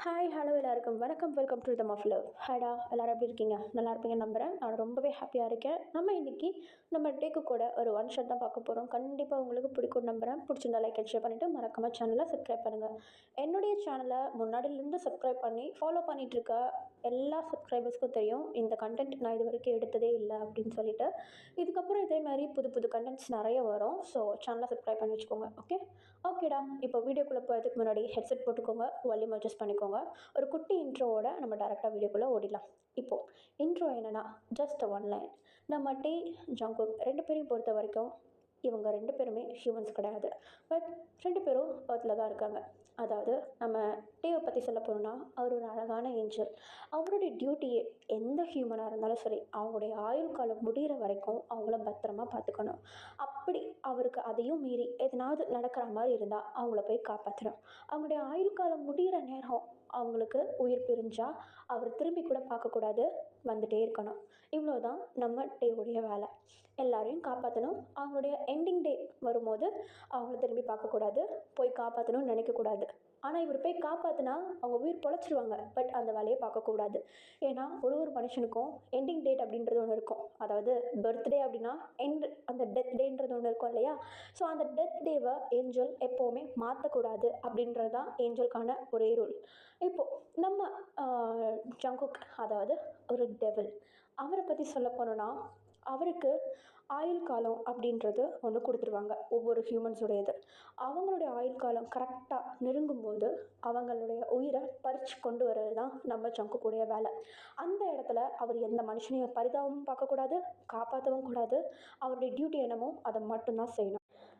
Hi hello எல்லாருக்கும் வணக்கம். Welcome to தம் ஆஃப் லவ். ஹாய்டா, எல்லோரும் எப்படி இருக்கீங்க? நல்லா இருப்பீங்கன்னு நம்புகிறேன். நான் ரொம்பவே ஹாப்பியாக இருக்கேன். நம்ம இன்றைக்கி நம்ம டேக்கு கூட ஒரு ஒன் ஷாட் தான் பார்க்க போகிறோம். கண்டிப்பாக உங்களுக்கு பிடிக்கும் நம்புகிறேன். பிடிச்சிருந்தா லைக் அண்ட் ஷேர் பண்ணிவிட்டு மறக்காம சேனலை சப்ஸ்கிரைப் பண்ணுங்கள். என்னுடைய சேனலை முன்னாடியிலேருந்து சப்ஸ்கிரைப் பண்ணி ஃபாலோ பண்ணிகிட்ருக்க எல்லா சப்ஸ்கிரைபர்ஸ்க்கும் தெரியும் இந்த கண்டென்ட் நான் இது வரைக்கும் எடுத்ததே இல்லை அப்படின்னு சொல்லிட்டு. இதுக்கப்புறம் இதே மாதிரி புது புது கண்டென்ட்ஸ் நிறைய வரும். ஸோ சேனலை சப்ஸ்கிரைப் பண்ணி வச்சுக்கோங்க. ஓகேடா. இப்போ வீடியோக்குள்ளே போகிறதுக்கு முன்னாடி ஹெட்செட் போட்டுக்கோங்க, வால்யூம் அட்ஜஸ்ட் பண்ணிக்கோங்க. ஒரு குட்டி இன்ட்ரோவோட நம்ம டைரெக்டாக வீடியோக்குள்ளே ஓடிடலாம். இப்போது இன்ட்ரோ என்னென்னா, ஜஸ்ட் ஒன் லைன். நம்ம டே, ஜங்குக் ரெண்டு பேரையும் பொறுத்த வரைக்கும் இவங்க ரெண்டு பேருமே ஹியூமன்ஸ் கிடையாது. பட் ரெண்டு பேரும் எர்த்தில் தான் இருக்காங்க. அதாவது நம்ம டேவை பற்றி சொல்ல போனோம்னா, அவர் ஒரு அழகான ஏஞ்சல். அவருடைய டியூட்டி எந்த ஹியூமனாக இருந்தாலும் சரி, அவங்களுடைய ஆயுள் காலம் முடிகிற வரைக்கும் அவங்கள பத்திரமா பார்த்துக்கணும். அப்படி அவருக்கு அதையும் மீறி எதனாவது நடக்கிற மாதிரி இருந்தால் அவங்கள போய் காப்பாற்றணும். அவங்களுடைய ஆயுள் காலம் முடிகிற நேரம் அவங்களுக்கு உயிர் பிரிஞ்சால் அவர் திரும்பி கூட பார்க்கக்கூடாது, வந்துகிட்டே இருக்கணும். இவ்வளோ தான் நம்ம டேவுடைய வேலை. எல்லாரையும் காப்பாற்றணும். அவங்களுடைய எண்டிங் டே வரும்போது அவங்கள திரும்பி பார்க்கக்கூடாது, போய் காப்பாற்றணும்னு நினைக்கக்கூடாது. ஆனால் இவர் போய் காப்பாற்றினா அவங்க உயிர் பொழைச்சிருவாங்க. பட் அந்த வேலையை பார்க்கக்கூடாது. ஏன்னா ஒரு மனுஷனுக்கும் எண்டிங் டேட் அப்படின்றது ஒன்று இருக்கும். அதாவது பர்த்டே அப்படின்னா அந்த டெத் டேன்றது ஒன்று இருக்கும் இல்லையா? ஸோ அந்த டெத் டேவை ஏஞ்சல் எப்போவுமே மாற்றக்கூடாது அப்படின்றது தான் ஏஞ்சலுக்கான ஒரே ரூல். இப்போது நம்ம ஜங்குக், அதாவது ஒரு டெவில், அவரை பற்றி சொல்ல போனோன்னா, அவருக்கு ஆயுள் காலம் அப்படின்றது ஒன்று கொடுத்துருவாங்க ஒவ்வொரு ஹியூமன்ஸுடையது. அவங்களுடைய ஆயுள் காலம் கரெக்டாக நெருங்கும்போது அவங்களுடைய உயிரை பறித்து கொண்டு வர்றது தான் நம்ம ஜங்குக்குடைய வேலை. அந்த இடத்துல அவர் எந்த மனுஷனையும் பரிதாபமும் பார்க்கக்கூடாது, காப்பாற்றவும் கூடாது. அவருடைய டியூட்டி என்னமோ அதை மட்டும்தான் செய்யணும்.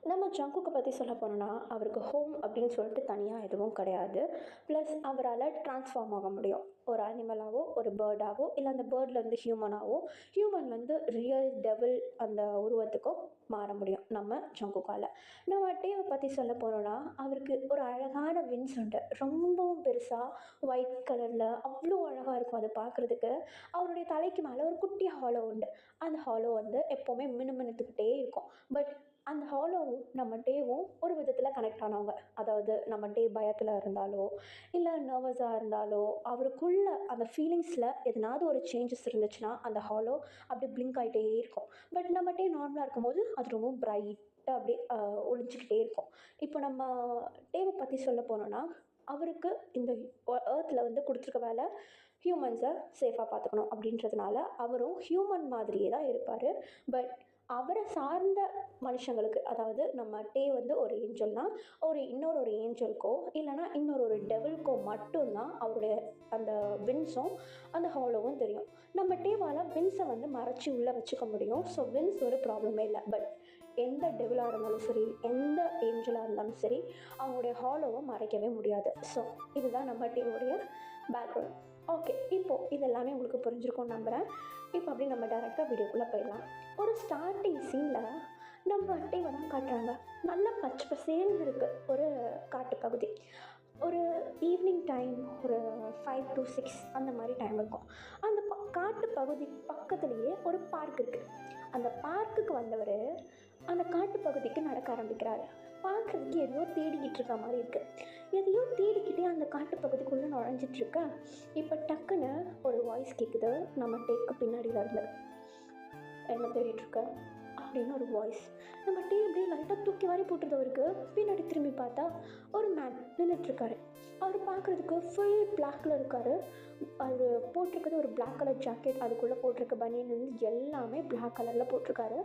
நம்ம ஜங்குக்கை பற்றி சொல்ல போனோன்னா, அவருக்கு ஹோம் அப்படின்னு சொல்லிட்டு தனியாக எதுவும் கிடையாது. ப்ளஸ் அவரால் ட்ரான்ஸ்ஃபார்ம் ஆக முடியும். ஒரு அனிமலாகவோ, ஒரு பேர்டாகவோ, இல்லை அந்த பேர்ட்லேருந்து ஹியூமனாகவோ, ஹியூமன்லேருந்து ரியல் டெவில் அந்த உருவத்துக்கும் மாற முடியும் நம்ம ஜங்குக்கால். நம்ம டேவை பற்றி சொல்ல போனோன்னா, அவருக்கு ஒரு அழகான விங்ஸ் உண்டு. ரொம்பவும் பெருசாக ஒயிட் கலரில் அவ்வளோ அழகாக இருக்கும் அது பார்க்குறதுக்கு. அவருடைய தலைக்கு மேலே ஒரு குட்டி ஹாலோ உண்டு. அந்த ஹாலோ வந்து எப்போவுமே மினுமினுத்துக்கிட்டே இருக்கும். பட் அந்த ஹாலோவும் நம்ம டேவும் ஒரு விதத்தில் கனெக்ட் ஆனவங்க. அதாவது நம்ம டே பயத்தில் இருந்தாலோ, இல்லை நர்வஸாக இருந்தாலோ, அவருக்குள்ள அந்த ஃபீலிங்ஸில் எதனாவது ஒரு சேஞ்சஸ் இருந்துச்சுன்னா அந்த ஹாலோ அப்படி பிளிங்க் ஆகிட்டே இருக்கும். பட் நம்ம டே நார்மலாக இருக்கும்போது அது ரொம்ப பிரைட்டாக அப்படியே ஒளிஞ்சிக்கிட்டே இருக்கும். இப்போ நம்ம டேவை பற்றி சொல்ல போனோன்னா, அவருக்கு இந்த ஏர்த்தில் வந்து கொடுத்துருக்க வேலை ஹியூமன்ஸை சேஃபாக பார்த்துக்கணும் அப்படின்றதுனால அவரும் ஹியூமன் மாதிரியே தான் இருப்பார். பட் அவரை சார்ந்த மனுஷங்களுக்கு, அதாவது நம்ம டே வந்து ஒரு ஏஞ்சல்னால் இன்னொரு ஏஞ்சலுக்கோ இல்லைனா இன்னொரு டெவில்க்கோ மட்டும்தான் அவருடைய அந்த வின்ஸும் அந்த ஹாலோவும் தெரியும். நம்ம டேவால் வின்ஸை வந்து மறைச்சி உள்ளே வச்சுக்க முடியும். ஸோ வின்ஸ் ஒரு ப்ராப்ளமே இல்லை. பட் எந்த டெவிலாக இருந்தாலும் சரி, எந்த ஏஞ்சலாக இருந்தாலும் சரி, அவங்களுடைய ஹாலோவை மறைக்கவே முடியாது. ஸோ இதுதான் நம்ம டேவுடைய பேக்ரவுண்ட். ஓகே, இப்போது இதெல்லாமே உங்களுக்கு புரிஞ்சிருக்கும்னு நம்புகிறேன். இப்போ அப்படி நம்ம டைரெக்டாக வீடியோக்குள்ளே போயிடலாம். ஒரு ஸ்டார்டிங் சீனில் நம்ம டேவை தான் காட்டுறாங்க. நல்லா பச்சை பசேல்னு இருக்குது ஒரு காட்டுப்பகுதி. ஒரு ஈவினிங் டைம், ஒரு 5 to 6 அந்த மாதிரி டைம் இருக்கும். அந்த காட்டு பகுதி பக்கத்துலேயே ஒரு பார்க் இருக்குது. அந்த பார்க்குக்கு வந்தவர் அந்த காட்டு பகுதிக்கு நடக்க ஆரம்பிக்கிறாரு. பார்க்குறதுக்கு எதையோ தேடிக்கிட்டு இருக்க மாதிரி இருக்குது. எதையோ தேடிக்கிட்டே அந்த காட்டு பகுதிக்குள்ளே நுழைஞ்சிட்ருக்க. இப்போ டக்குன்னு ஒரு வாய்ஸ் கேட்குது நம்ம டேக்கு பின்னாடியில் இருந்து. என்ன தேடிட்டுருக்க அப்படின்னு ஒரு வாய்ஸ். நம்ம டே அப்படியே லைட்டாக தூக்கி வாரி போட்டுருது அவருக்கு. பின்னாடி திரும்பி பார்த்தா ஒரு மேன் நின்றுட்டுருக்காரு. அவர் பார்க்குறதுக்கு ஃபுல் பிளாக்கில் இருக்கார். அவர் போட்டிருக்கிறது ஒரு பிளாக் கலர் ஜாக்கெட், அதுக்குள்ளே போட்டிருக்க பனியன் வந்து எல்லாமே பிளாக் கலரில் போட்டிருக்காரு.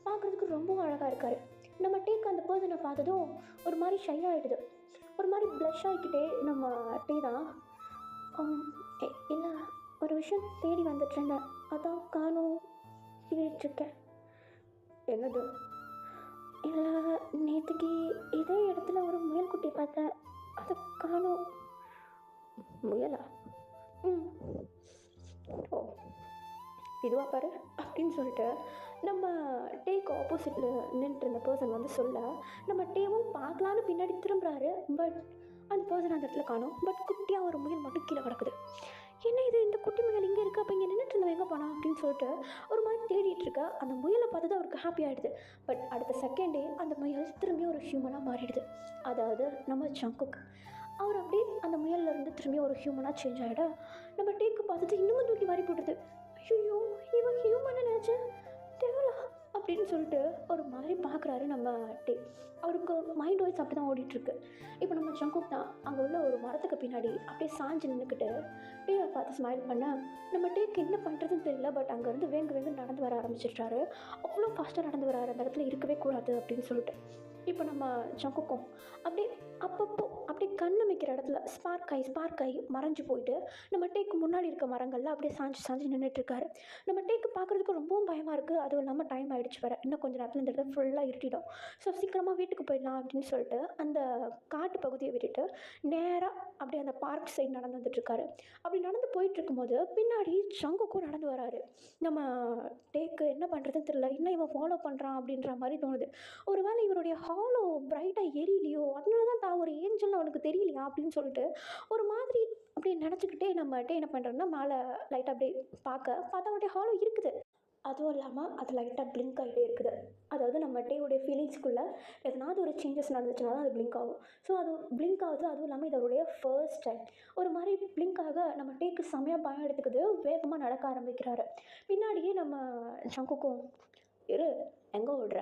பார்க்குறதுக்கு ரொம்ப அழகாக இருக்கார். நம்ம டேக்கு அந்த பர்சனை பார்த்ததும் ஒரு மாதிரி ஷை ஆகிடுது. ஒரு மாதிரி ப்ளஷ் ஆகிக்கிட்டே நம்ம டே தான், இல்லை ஒரு விஷயம் தேடி வந்துட்டுருந்தேன், அதான் காணும் இருக்கேன். என்னது? இல்லை, நேற்றுக்கு இதே இடத்துல ஒரு முயல் குட்டி பார்த்தேன், அதை காணும். முயலா? ஓ, இதுவா பாரு அப்படின்னு சொல்லிட்டு நம்ம டேக்கு ஆப்போசிட்டில் நின்றுட்டு இருந்த பர்சன் வந்து சொல்ல, நம்ம டேவும் பார்க்கலான்னு பின்னாடி திரும்புகிறாரு. பட் அந்த பர்சன் அந்த இடத்துல காணும். பட் குட்டியாக ஒரு முயல் மட்டும் கீழே கிடக்குது. என்ன இது, இந்த குட்டி முயல் இங்கே இருக்குது, அப்போ இங்கே நின்றுட்டு இருந்தவங்க எங்கே போனா அப்படின்னு சொல்லிட்டு ஒரு மாதிரி தேடிட்டு இருக்க. அந்த முயலை பார்த்தது அவருக்கு ஹாப்பி ஆகிடுது. பட் அடுத்த செகண்டே அந்த முயல் திரும்பியும் ஒரு ஹியூமனாக மாறிடுது. அதாவது நம்ம ஜங்குக். அவர் அப்படியே அந்த முயல்லேருந்து திரும்பி ஒரு ஹியூமனாக சேஞ்ச் ஆகிட நம்ம டேக்கு பார்த்துட்டு இன்னமும் தூக்கி வாரி போட்டுது. ஐயோ, இவன் ஹியூமனை நினச்சேன், டெவலா அப்படின்னு சொல்லிட்டு ஒரு மாதிரி பார்க்குறாரு நம்ம டே. அவருக்கு மைண்ட் வாய்ஸ் அப்படி தான் ஓடிட்டுருக்கு. இப்போ நம்ம ஜங்குக் தான் அங்கே உள்ள ஒரு மரத்துக்கு பின்னாடி அப்படியே சாஞ்சு நின்றுக்கிட்டு டேவை பார்த்து ஸ்மைல் பண்ண நம்ம டேக்கு என்ன பண்ணுறதுன்னு தெரியல. பட் அங்கேருந்து வேங்கு நடந்து வர ஆரம்பிச்சிட்டாரு. அவ்வளோ ஃபாஸ்ட்டாக நடந்து வராரு, அந்த இடத்துல இருக்கவே கூடாது அப்படின்னு சொல்லிட்டு. இப்போ நம்ம ஜங்குக்கும் அப்படியே அப்பப்போ அப்படியே கண்ணு வைக்கிற இடத்துல ஸ்பார்க் ஆகி மறைஞ்சு போயிட்டு நம்ம டேக்கு முன்னாடி இருக்க மரங்களில் அப்படியே சாஞ்சு நின்றுட்டுருக்காரு. நம்ம டேக்கு பார்க்குறதுக்கு ரொம்பவும் பயமாக இருக்குது. அதுவும் இல்லாமல் டைம் ஆகிடுச்சு வர, இன்னும் கொஞ்சம் நேரத்தில் இந்த இடத்துல ஃபுல்லாக இருட்டிடும். ஸோ சீக்கிரமாக வீட்டுக்கு போயிடலாம் அப்படின்னு சொல்லிட்டு அந்த காட்டு பகுதியை விட்டுட்டு நேராக அப்படியே அந்த பார்க் சைடு நடந்து வந்துட்டுருக்காரு. அப்படி நடந்து போயிட்டுருக்கும்போது பின்னாடி ஜங்குக்கும் நடந்து வராரு. நம்ம டேக்கு என்ன பண்ணுறதுன்னு தெரியல, இன்னும் இவன் ஃபாலோ பண்ணுறான் அப்படின்ற மாதிரி தோணுது. ஒரு வேளை இவருடைய ஹாலோ பிரைட்டாக எரியலையோ, அதனால தான் தான் ஒரு ஏஞ்சல்னு அவனுக்கு தெரியலையா அப்படின்னு சொல்லிட்டு ஒரு மாதிரி அப்படியே நினச்சிக்கிட்டே நம்ம டே என்ன பண்ணுறோன்னா மேலே லைட்டாக அப்படியே பார்த்தா அவருடைய ஹாலோ இருக்குது. அதுவும் இல்லாமல் அது லைட்டாக பிளிங்க் ஆகிட்டே இருக்குது. அதாவது நம்ம டேவுடைய ஃபீலிங்ஸ்குள்ளே எதனாவது ஒரு சேஞ்சஸ் நடந்துச்சுன்னா தான் அது பிளிங்க் ஆகும். ஸோ அது பிளிங்க் ஆகுது. அதுவும் இல்லாமல் இது அவருடைய ஃபர்ஸ்ட் டைம் ஒரு மாதிரி பிளிங்க் ஆக நம்ம டேக்கு செமையாக பயம் எடுத்துக்குது. வேகமாக நடக்க ஆரம்பிக்கிறாரு. பின்னாடியே நம்ம ஜங்குக்கும் இரு எங்கே ஓடுற,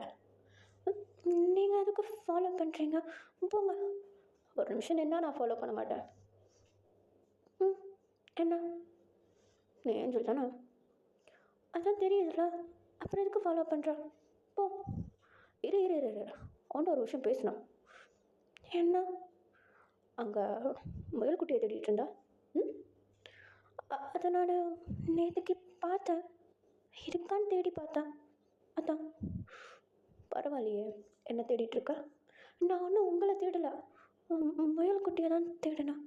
நீங்கள் அதுக்கு ஃபாலோ பண்ணுறீங்க, போங்க, ஒரு நிமிஷம் என்ன நான் ஃபாலோ பண்ண மாட்டேன். என்ன நீ ஏஞ்சல் தானே, அதான் தெரியுதுல்ல, அப்புறம் எதுக்கு ஃபாலோ பண்ணுற, போ. இரு அவன்கிட்ட ஒரு விஷயம் பேசணும். என்ன, அங்கே முயல்குட்டியை தேடிட்டு இருந்தா? அதை நான் நேற்றுக்கு பார்த்தேன், இருக்கான்னு தேடி பார்த்தேன், அதான். பரவாயில்லையே, என்ன தேடிட்டுருக்க? நான் ஒன்றும் உங்களை தேடலை, முயல்குட்டியை தான் தேடினேன்.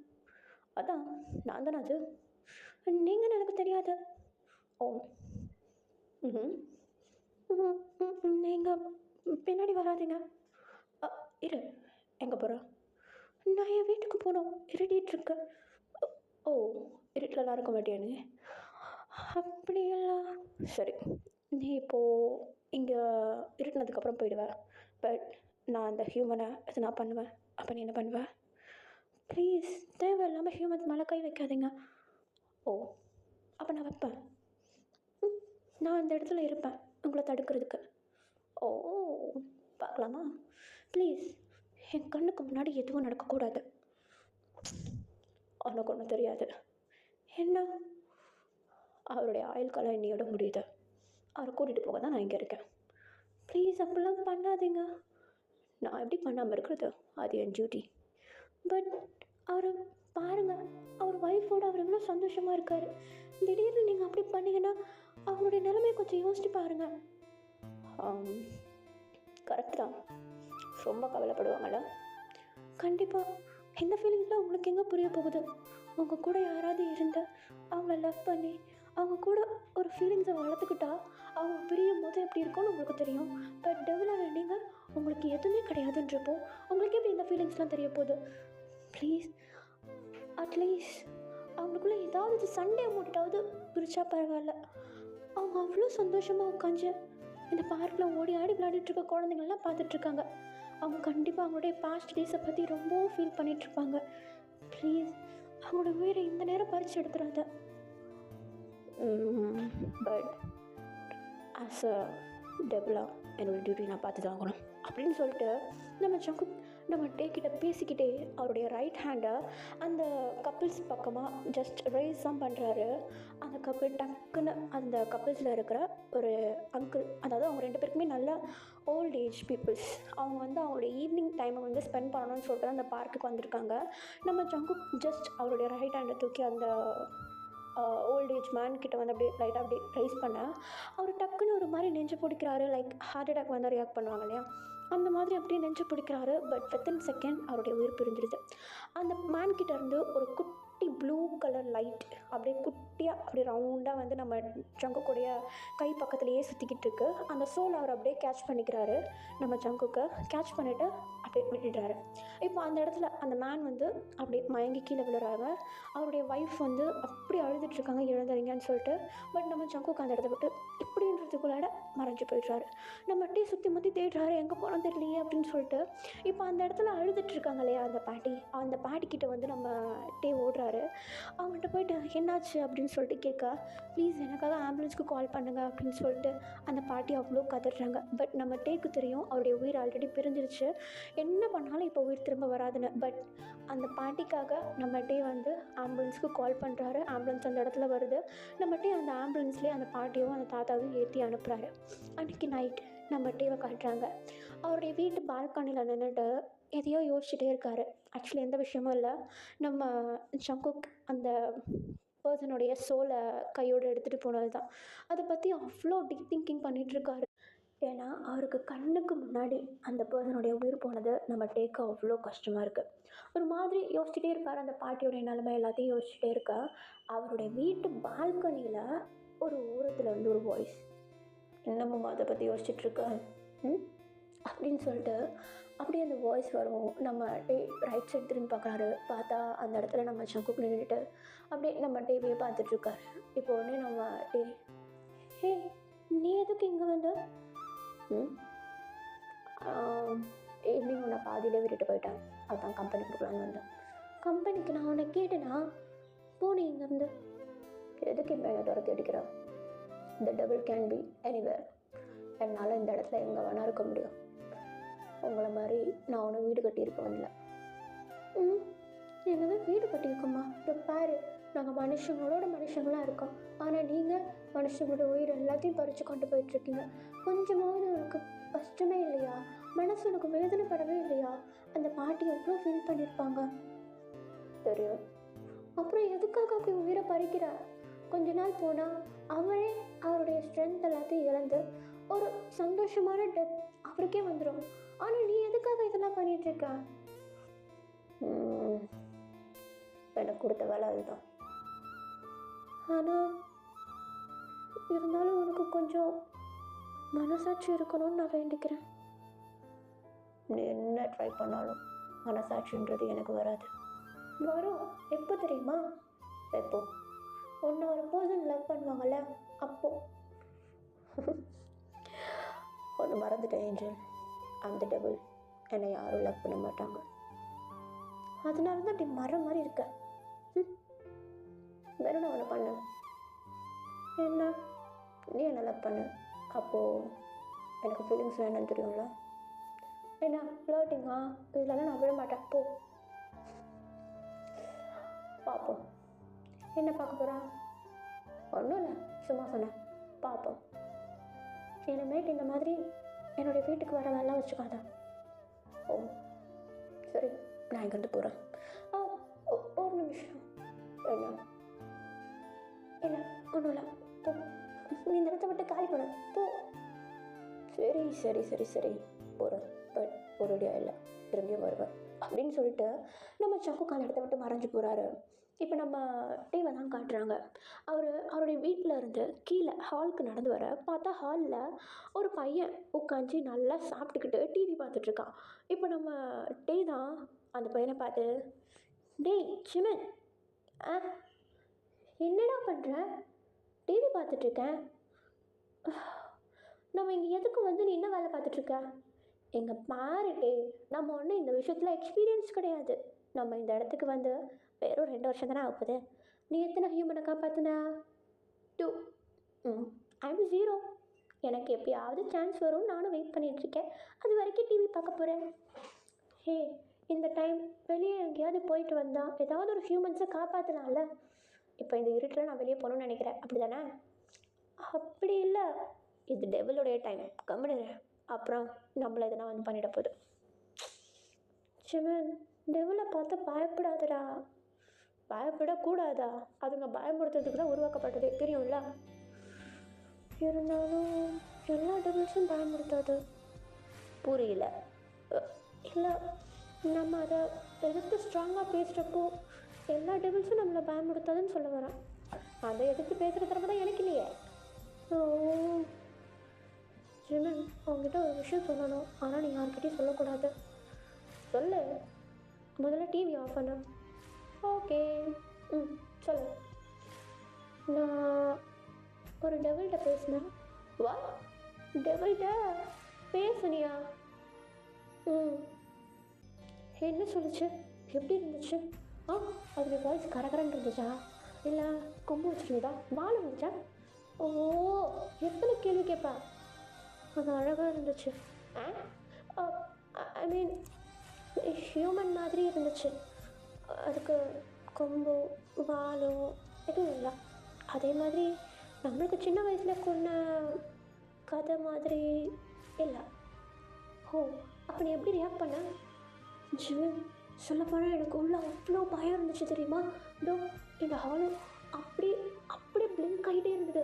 அதான் நான் தானே அது, நீங்கள் எனக்கு தெரியாது. ஓ, நீங்கள் பின்னாடி வராதிங்க. இரு, எங்கே போகிற? நான் என் வீட்டுக்கு போகணும், இருட்டிகிட்ருக்கு. ஓ, இருட்டிலலாம் இருக்க மாட்டியா நீ? அப்படியெல்லாம் சரி, நீ இப்போது இங்கே இருட்டினதுக்கப்புறம் போயிடுவேன். பட் நான் அந்த ஹியூமனை இது நான் பண்ணுவேன். அப்போ நீ என்ன பண்ணுவேன்? ப்ளீஸ், தேவையில்லாமல் ஹியூமன்ஸ் மேலே கை வைக்காதீங்க. ஓ, அப்போ நான் வைப்பேன். நான் அந்த இடத்துல இருப்பேன் உங்களை தடுக்கிறதுக்கு. ஓ, பார்க்கலாமா? ப்ளீஸ், என் கண்ணுக்கு முன்னாடி எதுவும் நடக்கக்கூடாது. அவனுக்கு ஒன்றும் தெரியாது. என்ன, அவருடைய ஆயுள் காலம் என்னையோட முடியுது. அவரை கூட்டிகிட்டு போக தான் நான் இங்கே இருக்கேன். ப்ளீஸ் அப்படிலாம் பண்ணாதீங்க. நான் எப்படி பண்ணாமல் இருக்கிறது, அது என் டியூட்டி. பட் அவரை பாருங்கள், அவர் ஒய்ஃபோடு அவர் எவ்வளோ சந்தோஷமாக இருக்கார். திடீர்னு நீங்கள் அப்படி பண்ணிங்கன்னா அவங்களுடைய நிலைமையை கொஞ்சம் யோசிச்சு பாருங்கள். கரெக்ட் தான், ரொம்ப கவலைப்படுவாங்கள்ல. கண்டிப்பாக. இந்த ஃபீலிங்ஸ்லாம் உங்களுக்கு எங்கே புரிய போகுது? உங்கள் கூட யாராவது இருந்து அவங்கள லவ் பண்ணி அவங்க கூட ஒரு ஃபீலிங்ஸை வளர்த்துக்கிட்டா அவங்க பிரியும் போது எப்படி இருக்கும்னு உங்களுக்கு தெரியும். பட் டெவலாக நீங்கள் உங்களுக்கு எதுவுமே கிடையாதுன்றப்போ உங்களுக்கு எப்படி இந்த ஃபீலிங்ஸ்லாம் தெரிய போகுது? ப்ளீஸ், அட்லீஸ்ட் அவங்களுக்குள்ளே ஏதாவது சண்டே அமௌண்ட்டாவது பிரிச்சா பரவாயில்ல. அவங்க அவ்வளோ சந்தோஷமாக உட்காந்து இந்த பார்க்கில் ஓடி ஆடி விளையாடிட்டுருக்க குழந்தைங்கள்லாம் பார்த்துட்ருக்காங்க. அவங்க கண்டிப்பாக அவங்களுடைய பாஸ்ட் டேஸை பற்றி ரொம்ப ஃபீல் பண்ணிகிட்ருப்பாங்க. ப்ளீஸ், அவங்களோட உயிரை இந்த நேரம் பறித்து எடுத்துடாத. பட் ஆஸ் அ டெவலா என்னோடய டியூட்டி நான் பார்த்து தான் ஆகணும் அப்படின்னு சொல்லிட்டு நம்ம டேக்கிட்ட பேசிக்கிட்டே அவருடைய ரைட் ஹேண்டை அந்த கப்பிள்ஸ் பக்கமாக ஜஸ்ட் ரைஸ் தான் பண்ணுறாரு. அந்த கப்பிள் டக்குன்னு அந்த கப்பிள்ஸில் இருக்கிற ஒரு அங்கிள், அதாவது அவங்க 2 பேருக்குமே நல்ல ஓல்ட் ஏஜ் பீப்புள்ஸ், அவங்க அவங்களுடைய ஈவினிங் டைமை ஸ்பெண்ட் பண்ணணும்னு சொல்லிட்டு அந்த பார்க்குக்கு வந்திருக்காங்க. நம்ம ஜஸ்ட் அவருடைய ரைட் ஹேண்டை தூக்கி அந்த ஓல்ட் ஏஜ் மேன் கிட்ட அப்படியே லைட்டாக அப்படியே ரைஸ் பண்ண அவர் டக்குன்னு ஒரு மாதிரி நெஞ்சு பிடிக்கிறாரு. லைக் ஹார்ட் அட்டாக் ரியாக்ட் பண்ணுவாங்க இல்லையா, அந்த மாதிரி அப்படியே நெஞ்சு பிடிக்கிறாரு. பட் வித்தின் செகண்ட் அவருடைய உயிர் பிரிஞ்சிடுது. அந்த மேன் கிட்ட இருந்து ஒரு குட்டி ப்ளூ கலர் லைட் அப்படியே குட்டியாக அப்படியே ரவுண்டாக நம்ம ஜங்குக்குடைய கை பக்கத்துலேயே சுற்றிக்கிட்டு இருக்கு. அந்த சோல் அவர் அப்படியே கேட்ச் பண்ணிக்கிறாரு. நம்ம ஜங்குக்கு கேட்ச் பண்ணிவிட்டு விட்டுடுறாரு. இப்போ அந்த இடத்துல அந்த மேன் வந்து அப்படியே மயங்கி கீழே விழுறாங்க. அவருடைய ஒய்ஃப் வந்து அப்படி அழுதுட்ருக்காங்க, எழுந்துறீங்கன்னு சொல்லிட்டு. பட் நம்ம ஜங்குக் அந்த இடத்த விட்டு இப்படின்றதுக்குள்ளாட மறைஞ்சு போயிடுறாரு. நம்ம டீ சுற்றி முற்றி தேடுறாரு, எங்கே போனோம் தெரியலையே அப்படின்னு சொல்லிட்டு. இப்போ அந்த இடத்துல அழுதுட்ருக்காங்க இல்லையா அந்த பாட்டிக்கிட்ட வந்து நம்ம டீ ஓடுறாரு. அவங்கள்ட்ட போயிட்டு என்னாச்சு அப்படின்னு சொல்லிட்டு கேட்க, ப்ளீஸ் எனக்காக ஆம்புலன்ஸ்க்கு கால் பண்ணுங்கள் அப்படின்னு சொல்லிட்டு அந்த பாட்டி அவ்வளோ கதறாங்க. பட் நம்ம டேக்கு தெரியும் அவருடைய உயிர் ஆல்ரெடி பிரிஞ்சிருச்சு, என்ன பண்ணாலும் இப்போ உயிர் திரும்ப வராதுன்னு. பட் அந்த பாட்டிக்காக நம்ம டே வந்து ஆம்புலன்ஸ்க்கு கால் பண்ணுறாரு. ஆம்புலன்ஸ் அந்த இடத்துல வருது. நம்ம டே அந்த ஆம்புலன்ஸ்லேயே அந்த பாட்டியும் அந்த தாத்தாவையும் ஏற்றி அனுப்புகிறாரு. அன்றைக்கி நைட் நம்ம டேவை காட்டுறாங்க. அவருடைய வீட்டு பால்கனியில் நின்றுட்டு எதையோ யோசிச்சுட்டே இருக்காரு. ஆக்சுவலி எந்த விஷயமும் இல்லை, நம்ம ஜங்குக் அந்த பர்சனுடைய சோலை கையோடு எடுத்துகிட்டு போனது தான். அதை பற்றி அவ்வளோ டீப் திங்கிங் பண்ணிகிட்ருக்காரு. ஏன்னா அவருக்கு கண்ணுக்கு முன்னாடி அந்த பர்சனுடைய உயிர் போனது நம்ம டேக்கு அவ்வளோ கஷ்டமாக இருக்குது. ஒரு மாதிரி யோசிச்சுட்டே இருக்கார். அந்த பாட்டியோடைய நிலைமை எல்லாத்தையும் யோசிச்சுட்டே இருக்கா. அவருடைய வீட்டு பால்கனியில் ஒரு ஓரத்தில் வந்து ஒரு வாய்ஸ், இன்னமும் அதை பற்றி யோசிச்சுட்ருக்கா அப்படின்னு சொல்லிட்டு அப்படியே அந்த வாய்ஸ் வரும். நம்ம டே ரைட் சைட் திரும்பி பார்க்குறாரு. பார்த்தா அந்த இடத்துல நம்ம ஜங்குக் நின்றுட்டு அப்படியே நம்ம டேவையே பார்த்துட்ருக்காரு. இப்போ உடனே நம்ம டே, ஹே நீ எதுக்கு இங்கே வந்து ஈவினிங் உன்னை பாதியிலே விட்டுட்டு போயிட்டேன், அதுதான் கம்பெனி கொடுக்கலான்னு வந்தேன். கம்பெனிக்கு நான் உன்னை கேட்டேனா, போனேன் இங்கேருந்து, எதுக்கு இப்போ என்னை துரத்தி அடிக்கிறேன்? இந்த டபுள் கேன் பி எனிவேர், என்னால் இந்த இடத்துல எங்கே வேணா இருக்க முடியும். உங்களை மாதிரி நான் ஒன்று வீடு கட்டியிருக்க வரல. என்னது வீடு கட்டியிருக்கோம்மா? இப்போ பாரு, நாங்கள் மனுஷங்களாக இருக்கோம். ஆனால் நீங்கள் மனுஷங்களோட உயிர் எல்லாத்தையும் பறித்து கொண்டு போயிட்டுருக்கீங்க. கொஞ்சமாவது உனக்கு கஷ்டமே இல்லையா? மனசு உனக்கு வேதனைப்படவே இல்லையா? அந்த பாட்டி எவ்வளோ ஃபீல் பண்ணியிருப்பாங்க தெரியும். அப்புறம் எதுக்காக அப்படி உயிரை பறிக்கிறார்? கொஞ்ச நாள் போனால் அவரே அவருடைய ஸ்ட்ரென்த் எல்லாத்தையும் இழந்து ஒரு சந்தோஷமான டெத் அவருக்கே வந்துடும். ஆனால் நீ எதுக்காக இதெல்லாம் பண்ணிகிட்ருக்க? எனக்கு கொடுத்த வேலை அதுதான். ஆனால் இருந்தாலும் உனக்கு கொஞ்சம் மனசாட்சி இருக்கணும்னு நான் வேண்டிக்கிறேன். நீ என்ன ட்ரை பண்ணாலும் மனசாட்சின்றது எனக்கு வராது. வரும். எப்போ தெரியுமா? எப்போ? ஒன்று ஒரு பர்சன் லவ் பண்ணுவாங்கள்ல, அப்போ. ஒன்று மறந்துட்டேன் ஏஞ்சல், அந்த டபுள் என்னை யாரும் லவ் பண்ண மாட்டாங்க. அதனால தான் அப்படி மரம் மாதிரி இருக்க. வேற நான் ஒன்று பண்ண, என்ன நீ என்ன லவ் பண்ணு, அப்போது எனக்கு ஃபீலிங்ஸ் வேணும்னு தெரியும்ல. என்ன ஃப்ளர்ட்டிங்கா? இதெல்லாம் நான் விட மாட்டேன். போ பார்ப்போம். என்ன பார்க்க போகிறா? ஒன்றும் இல்லை, சும்மா சொன்னேன், பார்ப்போம். இனிமேட்டு இந்த மாதிரி என்னுடைய வீட்டுக்கு வர வேலை வச்சுக்காத. ஓ சரி, நான் இங்கேருந்து போகிறேன். ஒரு நிமிஷம். என்ன? இல்லை ஒன்றும் இல்லை, போ. நீ இந்த இடத்த விட்டு காலி பண்ண, போ. சரி சரி சரி சரி போகிறேன், பட் ஒரேடியாக இல்லை, திரும்பியும் வருவேன் அப்படின்னு சொல்லிட்டு நம்ம ஜங்குக் அந்த இடத்த விட்டு மறைஞ்சு போகிறாரு. இப்போ நம்ம டிவியை தான் காட்டுறாங்க. அவருடைய வீட்டில் இருந்து கீழே ஹாலுக்கு நடந்து வர பார்த்தா ஹாலில் ஒரு பையன் உட்காந்து நல்லா சாப்பிட்டுக்கிட்டு டிவி பார்த்துட்ருக்கான். இப்போ நம்ம டே தான் அந்த பையனை பார்த்து, டேய் சிமன், என்னடா பண்ணுற? டிவி பார்த்துட்ருக்கேன். நம்ம இங்கே எதுக்கு வந்து நீ என்ன வேலை பார்த்துட்ருக்க? எங்கே பாருட்டே, நம்ம ஒன்றும் இந்த விஷயத்தில் எக்ஸ்பீரியன்ஸ் கிடையாது. நம்ம இந்த இடத்துக்கு வந்து வெறும் 2 வருஷம் தானே ஆகுது. நீ எத்தனை ஹியூமனை காப்பாற்றினா? 2. ஐம் 0. எனக்கு எப்பயாவது சான்ஸ் வரும்னு நானும் வெயிட் பண்ணிகிட்ருக்கேன். அது வரைக்கும் டிவி பார்க்க போகிறேன். ஹே, இந்த டைம் வெளியே எங்கேயாவது போயிட்டு வந்தால் ஏதாவது ஒரு ஹியூமன்ஸை காப்பாற்றலாம்ல. இப்போ இந்த இருட்டில் நான் வெளியே போகணுன்னு நினைக்கிறேன், அப்படி தானே? அப்படி இல்லை, இது டெவலுடைய டைம், கம்முனு. அப்புறம் நம்மளை எதனா வந்து பண்ணிட போகுது. சிவன், டெவலை பார்த்து பயப்படாதடா. பயப்படக்கூடாதா? அதுங்க பயப்படுத்துறதுக்கு தான் உருவாக்கப்பட்டதே, தெரியும்ல. இருந்தாலும் எல்லா டெவல்ஸும் பயன்படுத்தாது. புரியல. இல்லை, நம்ம அதை எதிர்த்து ஸ்ட்ராங்காக பேசுகிறப்போ எல்லா டெவல்ஸும் நம்மளை பயன்படுத்தாதுன்னு சொல்ல வரேன். அதை எதிர்த்து பேசுகிற திறமை தான் எனக்கு இல்லையே. ஓ ஜிமன், அவங்ககிட்ட ஒரு விஷயம் சொல்லணும், ஆனால் நீ யார்கிட்டையும் சொல்லக்கூடாது. சொல்லு. முதல்ல டிவி ஆஃப் பண்ணு. ஓகே. ம். சொல்லு. நான் ஒரு டெவில்கிட்ட பேசினேன். வா, டெவில்கிட்ட பேசுனியா? ம். என்ன சொல்லுச்சு? எப்படி இருந்துச்சு? ஆ, அதோடைய வாய்ஸ் கரகரன்னு இருந்துச்சா, இல்லை கொம்பு வச்சுருந்தா, வாழை இருந்துச்சா? ஓ, எத்தனை கேள்வி கேட்பா? அது அழகாக இருந்துச்சு. ஆ, ஐ மீன் ஹியூமன் மாதிரி இருந்துச்சு. அதுக்கு கொம்போ வாலோ எதுவும் இல்லை. அதே மாதிரி நம்மளுக்கு சின்ன வயசில் கொண்ட கதை மாதிரி இல்லை. ஓ, அப்போ நீ எப்படி ரியாக்ட் பண்ண? ஜிவன், சொல்லப்போனால் எனக்கு உள்ள அவ்வளோ பயம் இருந்துச்சு தெரியுமா? இதோ இந்த ஹாலும் அப்படி அப்படியே பிளிங்க் ஆகிட்டே இருந்தது.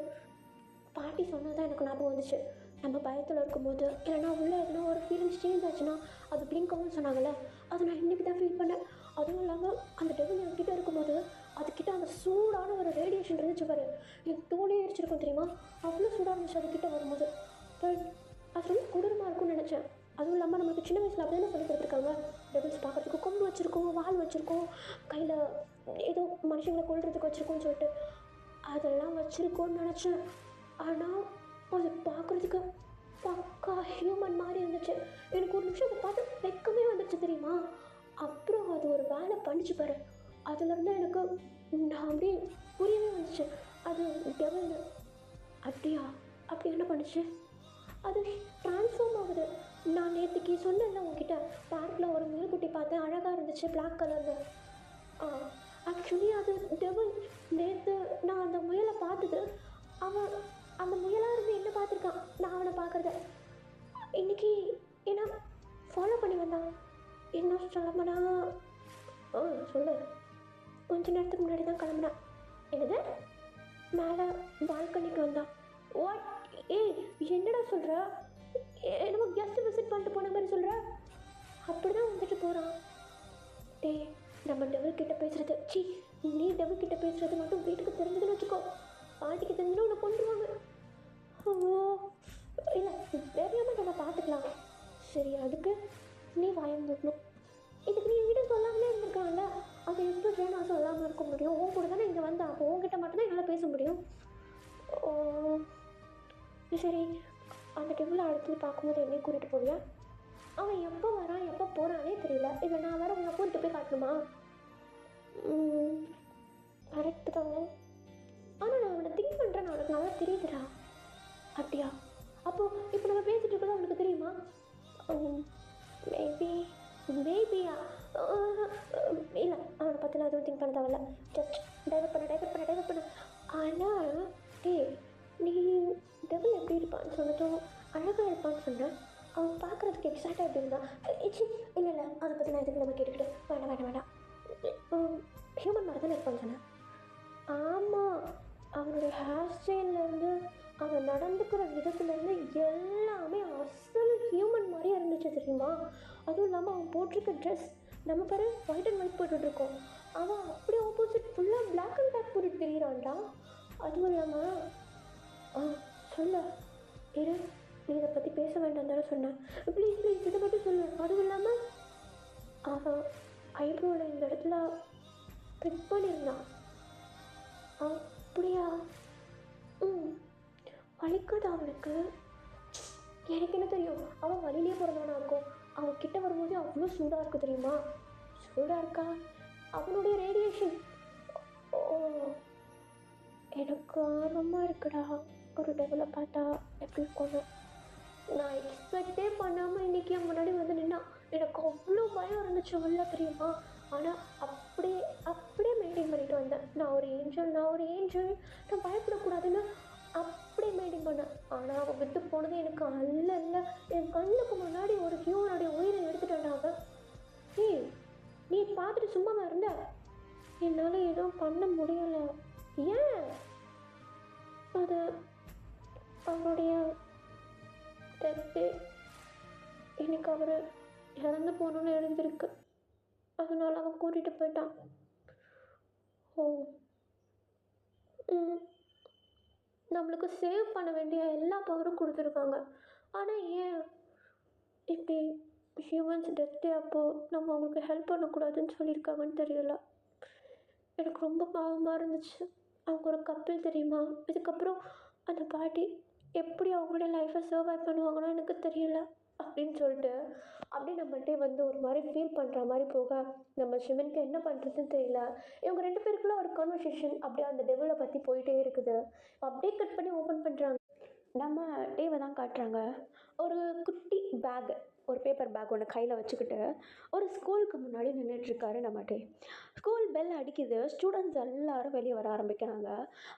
பாட்டி சொன்னதான் எனக்கு ஞாபகம் வந்துச்சு. நம்ம பயத்தில் இருக்கும்போது இல்லைனா உள்ளே எதுனா ஒரு ஃபீலிங்ஸ் சேஞ்ச் ஆச்சுன்னா அது பிளிங்க் ஆகும்னு சொன்னாங்கல்ல, அதை நான் இன்றைக்கி தான் ஃபீல் பண்ணேன். அதுவும் இல்லாமல் அந்த டெவில் என்கிட்ட இருக்கும்போது அதுக்கிட்ட அந்த சூடான ஒரு ரேடியேஷன் இருந்துச்சு பாரு, என் தோலே எரிச்சிருக்கும் தெரியுமா? அவ்வளோ சூடாக இருந்துச்சு அதுக்கிட்ட வரும்போது. பட் அது ரொம்ப கொடூரமாக இருக்கும்னு நினச்சேன். அதுவும் இல்லாமல் நம்மளுக்கு சின்ன வயசில் அப்படி தானே சொல்லி கொடுத்துருக்காங்க, டெவில்ஸ் பார்க்குறதுக்கு கொம்பு வச்சுருக்கோம், வால் வச்சுருக்கோம், கையில் ஏதோ மனுஷங்களை கொல்றதுக்கு வச்சுருக்கோன்னு சொல்லிட்டு அதெல்லாம் வச்சுருக்கோன்னு நினச்சேன். ஆனால் அது பார்க்குறதுக்கு பக்கா ஹியூமன் மாதிரி இருந்துச்சு. எனக்கு ஒரு நிமிஷம் அதை பார்த்து வெக்கமே வந்துடுச்சு தெரியுமா? அப்புறம் அது ஒரு வேலை பண்ணிச்சு பாரு, அதுலேருந்து எனக்கு நான் அப்படியே புரியவே வந்துச்சு அது டெவல்னு. அப்படியா? அப்படி என்ன பண்ணுச்சு? அது ட்ரான்ஸ்ஃபார்ம் ஆகுது. நான் நேற்றுக்கு சொன்னேன்ல உங்ககிட்ட, பார்க்கில் ஒரு முயல்குட்டி பார்த்தேன், அழகாக இருந்துச்சு பிளாக் கலரில். ஆக்சுவலி அது டெவல். நேற்று நான் அந்த முயலை பார்த்தது, அவன் அந்த முயலாக இருந்து என்ன பார்த்துருக்கான், நான் அவனை பார்க்குறத. இன்னைக்கு என்ன ஃபாலோ பண்ணி வந்தான். என்ன சொல்லப்போனா, சொல்லு. கொஞ்ச நேரத்துக்கு முன்னாடி தான் கிளம்புனான். என்னது? மேலே பால்கனிக்கு வந்தான். வாட்? ஏய், என்னடா சொல்கிற? என்னமோ கெஸ்ட் விசிட் பண்ணிட்டு போன மாதிரி சொல்கிற? அப்படி தான் வந்துட்டு போகிறான். டேய், நம்ம டெவல் கிட்ட பேசுகிறது, சி, நீ டெவல் கிட்ட பேசுகிறது மட்டும் வீட்டுக்கு தெரிஞ்சதுன்னு வச்சுக்கோ, பாட்டிக்கு தெரிஞ்சுன்னா உன்னை கொண்டுருவாங்க. ஓ, இல்லை, தெரியாமல் நம்ம பார்த்துக்கலாம். சரி, அதுக்கு நீ வாயம் மூடணும். இதுக்கு நீ என்கிட்ட சொல்லாமலே இருந்திருக்கான்ல, அது எப்படி நான் சொல்லாமல் இருக்க முடியும்? உன் கூட தானே இங்கே வந்தா, அப்போ உங்ககிட்ட மட்டும்தான் என்னால் பேச முடியும். ஓ சரி, அந்த டெபிள் அடுத்தது பார்க்கும்போது என்னை கூட்டிகிட்டு போவியா? அவன் எப்போ வரான் எப்போ போகிறானே தெரியல. இல்லை நான் வேறு உன்னை கூட்டிட்டு போய் காட்டணுமா? கரெக்டு தாங்க. ஆனால் நான் அவனை திங்க் பண்ணுறேன், அவனுக்கு நல்லா தெரியுதுடா. அப்படியா? அப்போது இப்போ நம்ம பேசிகிட்டு இருக்கிறது அவனுக்கு தெரியுமா? மேபியா? இல்லை, அவனை பற்றிலாம் எதுவும் திங்க் பண்ண தேவையில்ல. ஜஸ்ட் டைவர்ட் பண்ண. ஆனால் நீ டெவல் எப்படி இருப்பான்னு சொன்னதும் அழகாக இருப்பான்னு சொன்னேன். அவன் பார்க்குறதுக்கு எக்ஸாக்டாக எப்படி இருந்தான்? இல்லை, அதை பற்றி நான் எதுக்கு நம்ம கேட்டுக்கிட்டு வேண்டாம். ஹியூமன் மாதிரி தானே இருப்பான்னு சொன்னேன். ஆமாம், அவனுடைய ஹேர் ஸ்டைல்லேருந்து அவன் நடந்துக்கிற விதத்துலேருந்து எல்லாமே அசல் ஹியூமன் மாதிரியே இருந்துச்சு தெரியுமா? அதுவும் இல்லாமல் அவன் போட்டிருக்க ட்ரெஸ், நம்ம பாரு ஒயிட் அண்ட் ஒயிட் போட்டுட்ருக்கோம், அவன் அப்படியே ஆப்போசிட் ஃபுல்லாக பிளாக் அண்ட் பிளாக் போட்டுட்டு தெரியுறான்டா. அதுவும் இல்லாமல் சொல்ல இரு, நீ இதை பற்றி பேச வேண்டாம் தானே சொன்னேன். ப்ளீஸ் இதை மட்டும் சொல்லு. அதுவும் இல்லாமல் அவன் ஐப்ரோவில் இந்த இடத்துல பிக் பண்ணியிருந்தான். அப்படியா? வலிக்காதா அவனுக்கு? எனக்கு என்ன தெரியும், அவன் வழியிலே பிறந்தவனா இருக்கும். அவன் கிட்ட வரும்போது அவ்வளோ சூடாக இருக்குது தெரியுமா? சூடாக இருக்கா? அவனுடைய ரேடியேஷன். ஓ, எனக்கு ஆர்வமாக இருக்குடா ஒரு டெவலை பார்த்தா எப்படி இருக்கும்னு. நான் எக்ஸ்பெக்டே பண்ணாமல் இன்றைக்கி என் முன்னாடி வந்து நின்னா. எனக்கு அவ்வளோ பயம் இருந்துச்சு உள்ள தெரியுமா? ஆனால் அப்படியே மெயின்டைன் பண்ணிட்டு வந்தேன். நான் ஒரு ஏஞ்சல், நான் பயப்படக்கூடாதுன்னு அப்படியே மெயின்டைன் பண்ணேன். ஆனால் அவன் விட்டு போனது எனக்கு அல்ல, என் கண்ணுக்கு முன்னாடி ஒரு ஹியூமனுடைய உயிரை எடுத்துட்டாங்க. நீ பார்த்துட்டு சும்மாவா இருந்த? என்னால் எதுவும் பண்ண முடியலை. ஏன்? அது அவருடைய டெத்து. எனக்கு அவர் இறந்து போகணுன்னு எழுந்திருக்கு, அதனால அவன் கூட்டிகிட்டு போயிட்டான். ஓ, நம்மளுக்கு சேவ் பண்ண வேண்டிய எல்லா பவரும் கொடுத்துருக்காங்க. ஆனால் ஏன் இப்படி ஹியூமன்ஸ் டெத்தே அப்போது நம்ம அவங்களுக்கு ஹெல்ப் பண்ணக்கூடாதுன்னு சொல்லியிருக்காங்கன்னு தெரியல. எனக்கு ரொம்ப பாவமாக இருந்துச்சு. அவங்க ஒரு கப்பிள் தெரியுமா? இதுக்கப்புறம் அந்த பாட்டி எப்படி அவங்களுடைய லைஃப்பை சர்வை பண்ணுவாங்கன்னு எனக்கு தெரியல அப்படின்னு சொல்லிட்டு அப்படியே நம்மள்ட்டே வந்து ஒரு மாதிரி ஃபீல் பண்ணுற மாதிரி போக நம்ம ஷிவனுக்கு என்ன பண்ணுறதுன்னு தெரியல. இவங்க 2 பேருக்குள்ள ஒரு கான்வர்சேஷன் அப்படியே அந்த டெவிலை பற்றி போயிட்டே இருக்குது. அப்படியே கட் பண்ணி ஓப்பன் பண்ணுறாங்க. நம்ம டேவை தான் காட்டுறாங்க. ஒரு குட்டி பேக், ஒரு பேப்பர் பேக் ஒன்று கையில் வச்சுக்கிட்டு ஒரு ஸ்கூலுக்கு முன்னாடி நின்றுட்டுருக்காரு நம்ம டே. ஸ்கூல் பெல் அடிக்குது. ஸ்டூடெண்ட்ஸ் எல்லாரும் வெளியே வர ஆரம்பிக்கிறாங்க.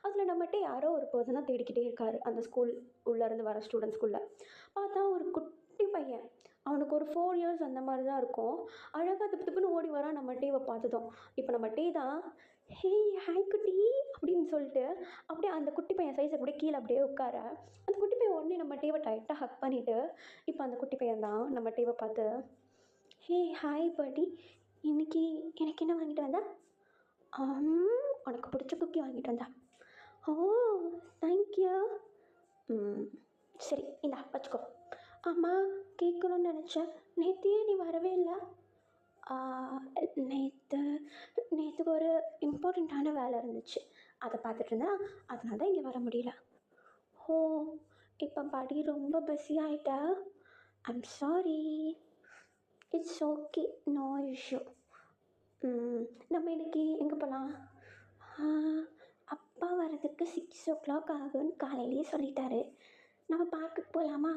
அதில் நம்ம டே யாரோ ஒரு பர்சனாக தேடிக்கிட்டே இருக்காரு அந்த ஸ்கூல் உள்ளேருந்து வர ஸ்டூடெண்ட்ஸ்குள்ளே. பார்த்தா ஒரு குட்டி பையன், அவனுக்கு ஒரு 4 இயர்ஸ் அந்த மாதிரி தான் இருக்கும். அழகாக திப்பு திப்புன்னு ஓடி வரான் நம்ம டேவை பார்த்ததும். இப்போ நம்ம டே தான் ஹே ஹாய் குட்டி அப்படின்னு சொல்லிட்டு அப்படியே அந்த குட்டி பையன் சைஸ் அப்படியே கீழே அப்படியே உட்கார அந்த குட்டி பையன் உடனே நம்ம டேவை டைட்டாக ஹக் பண்ணிவிட்டு இப்போ அந்த குட்டி பையன் தான் நம்ம டேவை பார்த்து ஹே ஹாய் பாட்டி, இன்னைக்கு எனக்கு என்ன வாங்கிட்டு வந்தா? உனக்கு பிடிச்ச குக்கி வாங்கிட்டு வந்தா. ஓ தேங்க்யூ. சரி இந்தா வச்சுக்கோ. ஆமாம், கேட்கணும்னு நினச்சேன், நேற்றையே நீ வரவே இல்லை. நேற்று நேற்றுக்கு ஒரு இம்பார்ட்டண்ட்டான வேலை இருந்துச்சு, அதை பார்த்துட்டு இருந்தேன், அதனால தான் இங்கே வர முடியல. ஓ, இப்போ பாட்டி ரொம்ப பிஸி ஆகிட்டா? I'm sorry. It's okay, no issue. நம்ம இன்னைக்கு எங்கே போகலாம்? அப்பா வர்றதுக்கு 6 o'clock ஆகும்னு காலையிலேயே சொல்லிட்டாரு. நம்ம பார்க்குக்கு போகலாமா?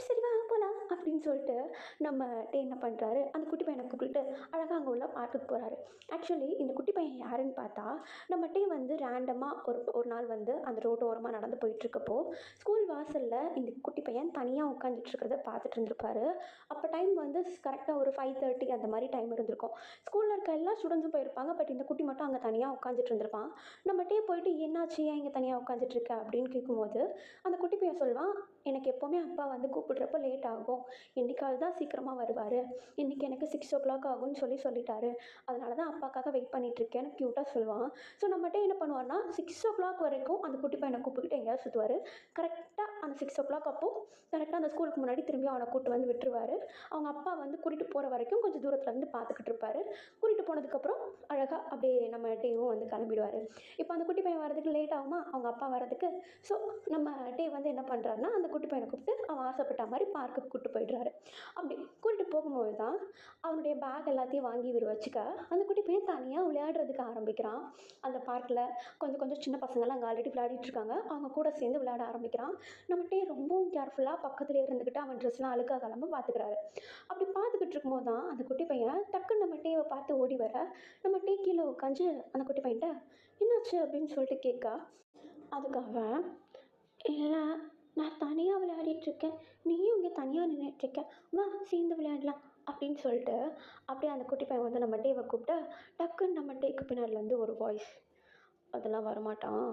சரி வா போகலாம் அப்படின்னு சொல்லிட்டு நம்ம டே என்ன பண்ணுறாரு, அந்த குட்டி பையனை கூப்பிட்டு அழகாக அங்கே உள்ள பார்க்குக்கு போகிறாரு. ஆக்சுவலி இந்த குட்டி பையன் யாருன்னு பார்த்தா நம்ம டே வந்து ரேண்டமாக ஒரு நாள் வந்து அந்த ரோட்டு ஓரமாக நடந்து போயிட்டுருக்கப்போ ஸ்கூல் வாசலில் இந்த குட்டி பையன் தனியாக உட்காந்துட்ருக்கிறத பார்த்துட்டு இருந்திருப்பாரு. அப்போ டைம் வந்து கரெக்டாக ஒரு 5:30 அந்த மாதிரி டைம் இருந்திருக்கும். ஸ்கூலில் இருக்க எல்லா ஸ்டூடெண்ட்ஸும் போயிருப்பாங்க. பட் இந்த குட்டி மட்டும் அங்கே தனியாக உட்காந்துட்டு இருந்திருப்பான். நம்ம டே போயிட்டு என்னாச்சு, ஏன் இங்கே தனியாக உட்காந்துட்ருக்க அப்படின்னு கேட்கும்போது அந்த குட்டி பையன் சொல்லுவான், எனக்கு எப்போவுமே அப்பா வந்து கூப்பிட்றப்ப லேட் ஆகும், என்றைக்காவது தான் சீக்கிரமாக வருவார், இன்றைக்கி எனக்கு 6 o'clock ஆகும்னு சொல்லிட்டாரு, அதனால தான் அப்பாக்காக வெயிட் பண்ணிகிட்ருக்கேன்னு க்யூட்டாக சொல்லுவான். ஸோ நம்மகிட்ட என்ன பண்ணுவார்னா 6 o'clock வரைக்கும் அந்த குட்டி பையனை கூப்பிட்டுக்கிட்டு எங்கேயாவது சுற்றுவார். கரெக்டாக அந்த 6 o'clock அப்போது கரெக்டாக அந்த ஸ்கூலுக்கு முன்னாடி திரும்பி அவனை கூப்பிட்டு வந்து விட்டுருவார். அவங்க அப்பா வந்து கூட்டிகிட்டு போகிற வரைக்கும் கொஞ்சம் தூரத்தில் இருந்து பார்த்துக்கிட்டு இருப்பார். கூட்டிகிட்டு போனதுக்கப்புறம் அழகாக அப்படியே நம்ம டேவும் வந்து கிளம்பிடுவார். இப்போ அந்த குட்டி பையன் வரதுக்கு லேட் ஆகுமா அவங்க அப்பா வரதுக்கு. ஸோ நம்ம டே வந்து என்ன பண்ணுறாருன்னா அந்த குட்டி பையனை கூப்பிட்டு அவன் ஆசைப்பட்ட மாதிரி பார்க்குக்கு கூப்பிட்டு போயிடுறாரு. அப்படி கூட்டிகிட்டு போகும்போது தான் அவனுடைய பேக் எல்லாத்தையும் வாங்கி இவர் வச்சுக்க அந்த குட்டி பையன் தனியாக விளையாடுறதுக்கு ஆரம்பிக்கிறான். அந்த பார்க்கில் கொஞ்சம் கொஞ்சம் சின்ன பசங்கள்லாம் அங்கே ஆல்ரெடி விளையாடிட்டு இருக்காங்க, அவங்க கூட சேர்ந்து விளையாட ஆரம்பிக்கிறான். நம்மகிட்டே ரொம்பவும் கேர்ஃபுல்லாக பக்கத்தில் இருந்துக்கிட்டு அவன் ட்ரெஸ்லாம் அழுக்காகாமல் பார்த்துக்கிறாரு. அப்படி பார்த்துக்கிட்டு இருக்கும்போது தான் அந்த குட்டி பையன் டக்குன்னு நம்ம டேவை பார்த்து ஓடி வர நம்ம டே கீழே உட்காந்து அந்த குட்டி பையன்ட்ட என்னாச்சு அப்படின்னு சொல்லிட்டு கேட்க அதுக்கு அவன் இல்லை, நான் தனியாக விளையாடிட்டுருக்கேன், நீயும் இங்கே தனியாக நின்றுட்டுருக்க, வா சேர்ந்து விளையாடலாம் அப்படின்னு சொல்லிட்டு அப்படியே அந்த குட்டி பையன் வந்து நம்ம டேவை கூப்பிட்டு டக்குன்னு நம்ம டேக்கு பின்னாடிலேருந்து ஒரு வாய்ஸ், அதெல்லாம் வரமாட்டான்,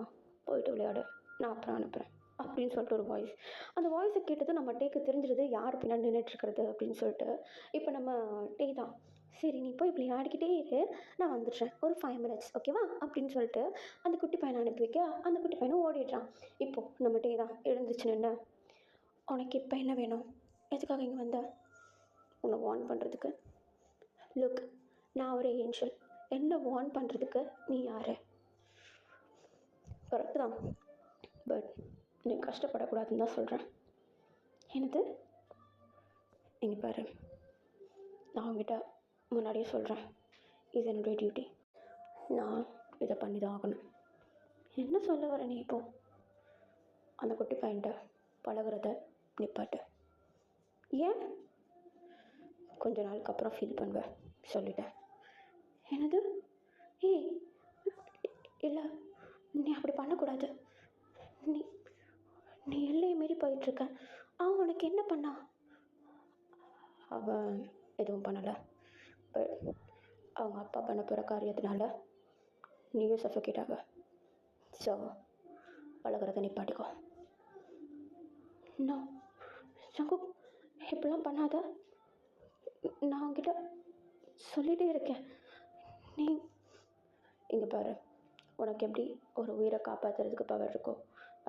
போயிட்டு விளையாடு, நான் அப்புறம் அனுப்புகிறேன் அப்படின்னு சொல்லிட்டு ஒரு வாய்ஸ். அந்த வாய்ஸை கேட்டதும் நம்ம டேக்கு தெரிஞ்சிருது யார் பின்னாடி நின்றுட்டுருக்கிறது அப்படின்னு சொல்லிட்டு. இப்போ நம்ம டே தான், சரி நீ போய் இப்படி ஆடிக்கிட்டே இரு, நான் வந்துடுறேன் ஒரு 5 minutes ஓகேவா அப்படின்னு சொல்லிட்டு அந்த குட்டி பையனை அனுப்பி வைக்க அந்த குட்டி பையனும் ஓடிடுறான். இப்போது நம்ம டே தான் எழுந்துச்சு நின்று, உனக்கு இப்போ என்ன வேணும், எதுக்காக இங்கே வந்த? உன்னை வார்ன் பண்ணுறதுக்கு. லுக், நான் ஒரு ஏஞ்சல், என்ன வார்ன் பண்ணுறதுக்கு நீ யார்? கரெக்டு தான், பட் நீ கஷ்டப்படக்கூடாதுன்னு தான் சொல்கிறேன். என்னது? இங்கே பாரு, நான் உங்ககிட்ட முன்னாடியே சொல்கிறேன், இது என்னுடைய டியூட்டி, நான் இதை பண்ணி தான் ஆகணும். என்ன சொல்ல வர நீ இப்போ? அந்த குட்டி பையன்ட்ட பழகிறத நிப்பாட்டு. ஏன்? கொஞ்ச நாளுக்கு அப்புறம் ஃபீல் பண்ணுவேன், சொல்லிட்டேன். என்னது? ஏய் இல்லை, நீ அப்படி பண்ணக்கூடாது, நீ நீ எல்லையை மீறி போயிட்டுருக்க. அவன் உனக்கு என்ன பண்ணா? அவன் எதுவும் பண்ணலை, பட் அவங்க அப்பா பண்ண போகிற காரியத்தினால நீயும் சஃபோகேட் ஆக. ஸோ பழகிறத நிப்பாட்டிக்கோ. நோ சங்கு, இப்படிலாம் பண்ணாத, நான் உங்ககிட்ட சொல்லிகிட்டே இருக்கேன். நீ இங்கே பாரு, உனக்கு எப்படி ஒரு உயிரை காப்பாற்றுறதுக்கு பவர் இருக்கோ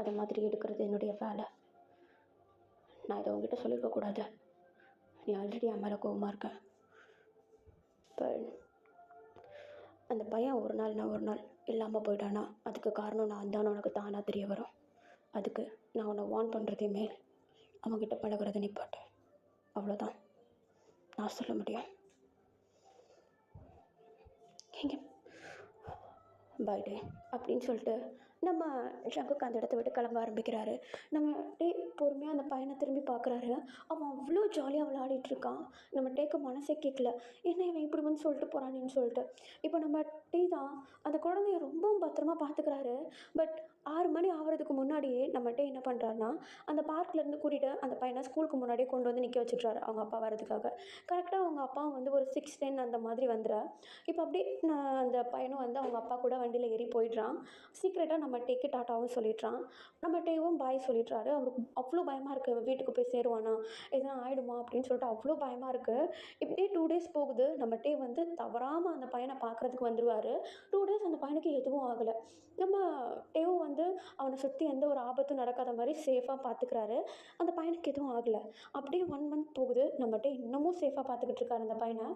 அதை மாதிரி எடுக்கிறது என்னுடைய வேலை. நான் இதை உங்ககிட்ட சொல்லியிருக்கக்கூடாது, நீ ஆல்ரெடி என் மேலே கோவமாக இருக்க. பட் அந்த பையன் ஒரு நாள் நான் ஒரு நாள் இல்லாமல் போயிட்டானா அதுக்கு காரணம் நான் தான் உனக்கு தானாக தெரிய வரும். அதுக்கு நான் உன்னை வார்ன் பண்ணுறதே மேல் அவங்ககிட்ட பழகுறத நிப்பாட்டு. அவ்வளோதான் நான் சொல்ல முடியும். எங்கே பாய் டே அப்படின்னு சொல்லிட்டு நம்ம ஷங்குக்கு அந்த இடத்த விட்டு கிளம்ப ஆரம்பிக்கிறாரு. நம்ம டே பொறுமையாக அந்த பையனை திரும்பி பார்க்குறாரு. அவன் அவ்வளோ ஜாலியாக விளையாடிட்டுருக்கான். நம்ம டேக்கு மனசே கேட்கல, என்ன இவன் இப்படி வந்து சொல்லிட்டு போகிறானேன்னு சொல்லிட்டு. இப்போ நம்ம டே தான் அந்த குழந்தைய ரொம்பவும் பத்திரமா பார்த்துக்கிறாரு. பட் 6 மணி ஆகிறதுக்கு முன்னாடியே நம்ம டே என்ன பண்ணுறாருனா அந்த பார்க்லேருந்து கூட்டிகிட்டு அந்த பையனை ஸ்கூலுக்கு முன்னாடியே கொண்டு வந்து நிற்க வச்சுக்கிறாரு அவங்க அப்பா வரதுக்காக. கரெக்டாக அவங்க அப்பா வந்து ஒரு 6:10 அந்த மாதிரி வந்துடுறா. இப்போ அப்படியே நான் அந்த பையனும் வந்து அவங்க அப்பா கூட வண்டியில் ஏறி போயிடுறான். சீக்கிரட்டாக நம்ம டேக்கு டாட்டாவும் சொல்லிடுறான். நம்ம டேவும் பாய் சொல்லிடுறாரு. அவருக்கு அவ்வளோ பயமாக இருக்குது, வீட்டுக்கு போய் சேருவானா எதனா ஆகிடுமா அப்படின்னு சொல்லிட்டு அவ்வளோ பயமாக இருக்குது. இப்படியே 2 டேஸ் போகுது. நம்ம டே வந்து தவறாமல் அந்த பையனை பார்க்குறதுக்கு வந்துடுவார். 2 டேஸ் அந்த பையனுக்கு எதுவும் ஆகலை. நம்ம டேவும் வந்து அவனை சுற்றி எந்த ஒரு ஆபத்தும் நடக்காத மாதிரி சேஃபாக பார்த்துக்கிறாரு. அந்த பையனுக்கு எதுவும் ஆகலை. அப்படியே 1 மந்த் போகுது. நம்ம டே இன்னமும் சேஃபாக பார்த்துக்கிட்டு இருக்காரு அந்த பையனை.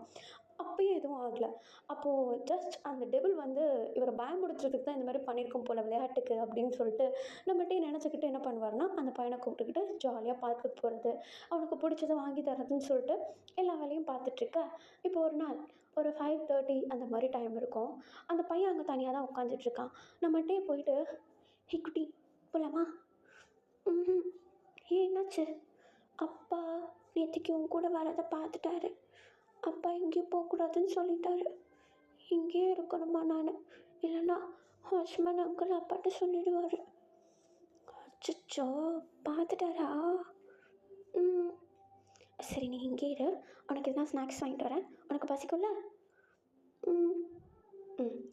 அப்பயும் எதுவும் ஆகலை. அப்போது ஜஸ்ட் அந்த டெவில் வந்து இவரை பயமுடுத்துறதுக்கு தான் இந்த மாதிரி பண்ணியிருக்கோம் போல் விளையாட்டுக்கு அப்படின்னு சொல்லிட்டு நம்மகிட்டே நினச்சிக்கிட்டு என்ன பண்ணுவார்னா அந்த பையனை கூப்பிட்டுக்கிட்டு ஜாலியாக பார்த்துட்டு போகிறது, அவனுக்கு பிடிச்சதை வாங்கி தரதுன்னு சொல்லிட்டு எல்லா வேலையும் பார்த்துட்ருக்க. இப்போ ஒரு நாள் ஒரு 5:30 அந்த மாதிரி டைம் இருக்கும். அந்த பையன் அங்கே தனியாக தான் உட்காந்துட்ருக்கான். நம்மகிட்டே போயிட்டு ஹே குட்டி போலாமா? ம். என்னாச்சு? அப்பா நேற்றுக்கு உன் கூட வரதை பார்த்துட்டாரு. அப்பா எங்கேயும் போகக்கூடாதுன்னு சொல்லிட்டாரு. இங்கேயே இருக்கணுமா நான்? இல்லைன்னா வாட்ச்மேன் அங்கிள் அப்பாட்ட சொல்லிடுவார். அச்சோ பார்த்துட்டாரா? ம். சரி நீ இங்கே இரு, உனக்கு எதுனா ஸ்நாக்ஸ் வாங்கிட்டு வரேன். உனக்கு பசிக்கும்ல? ம்.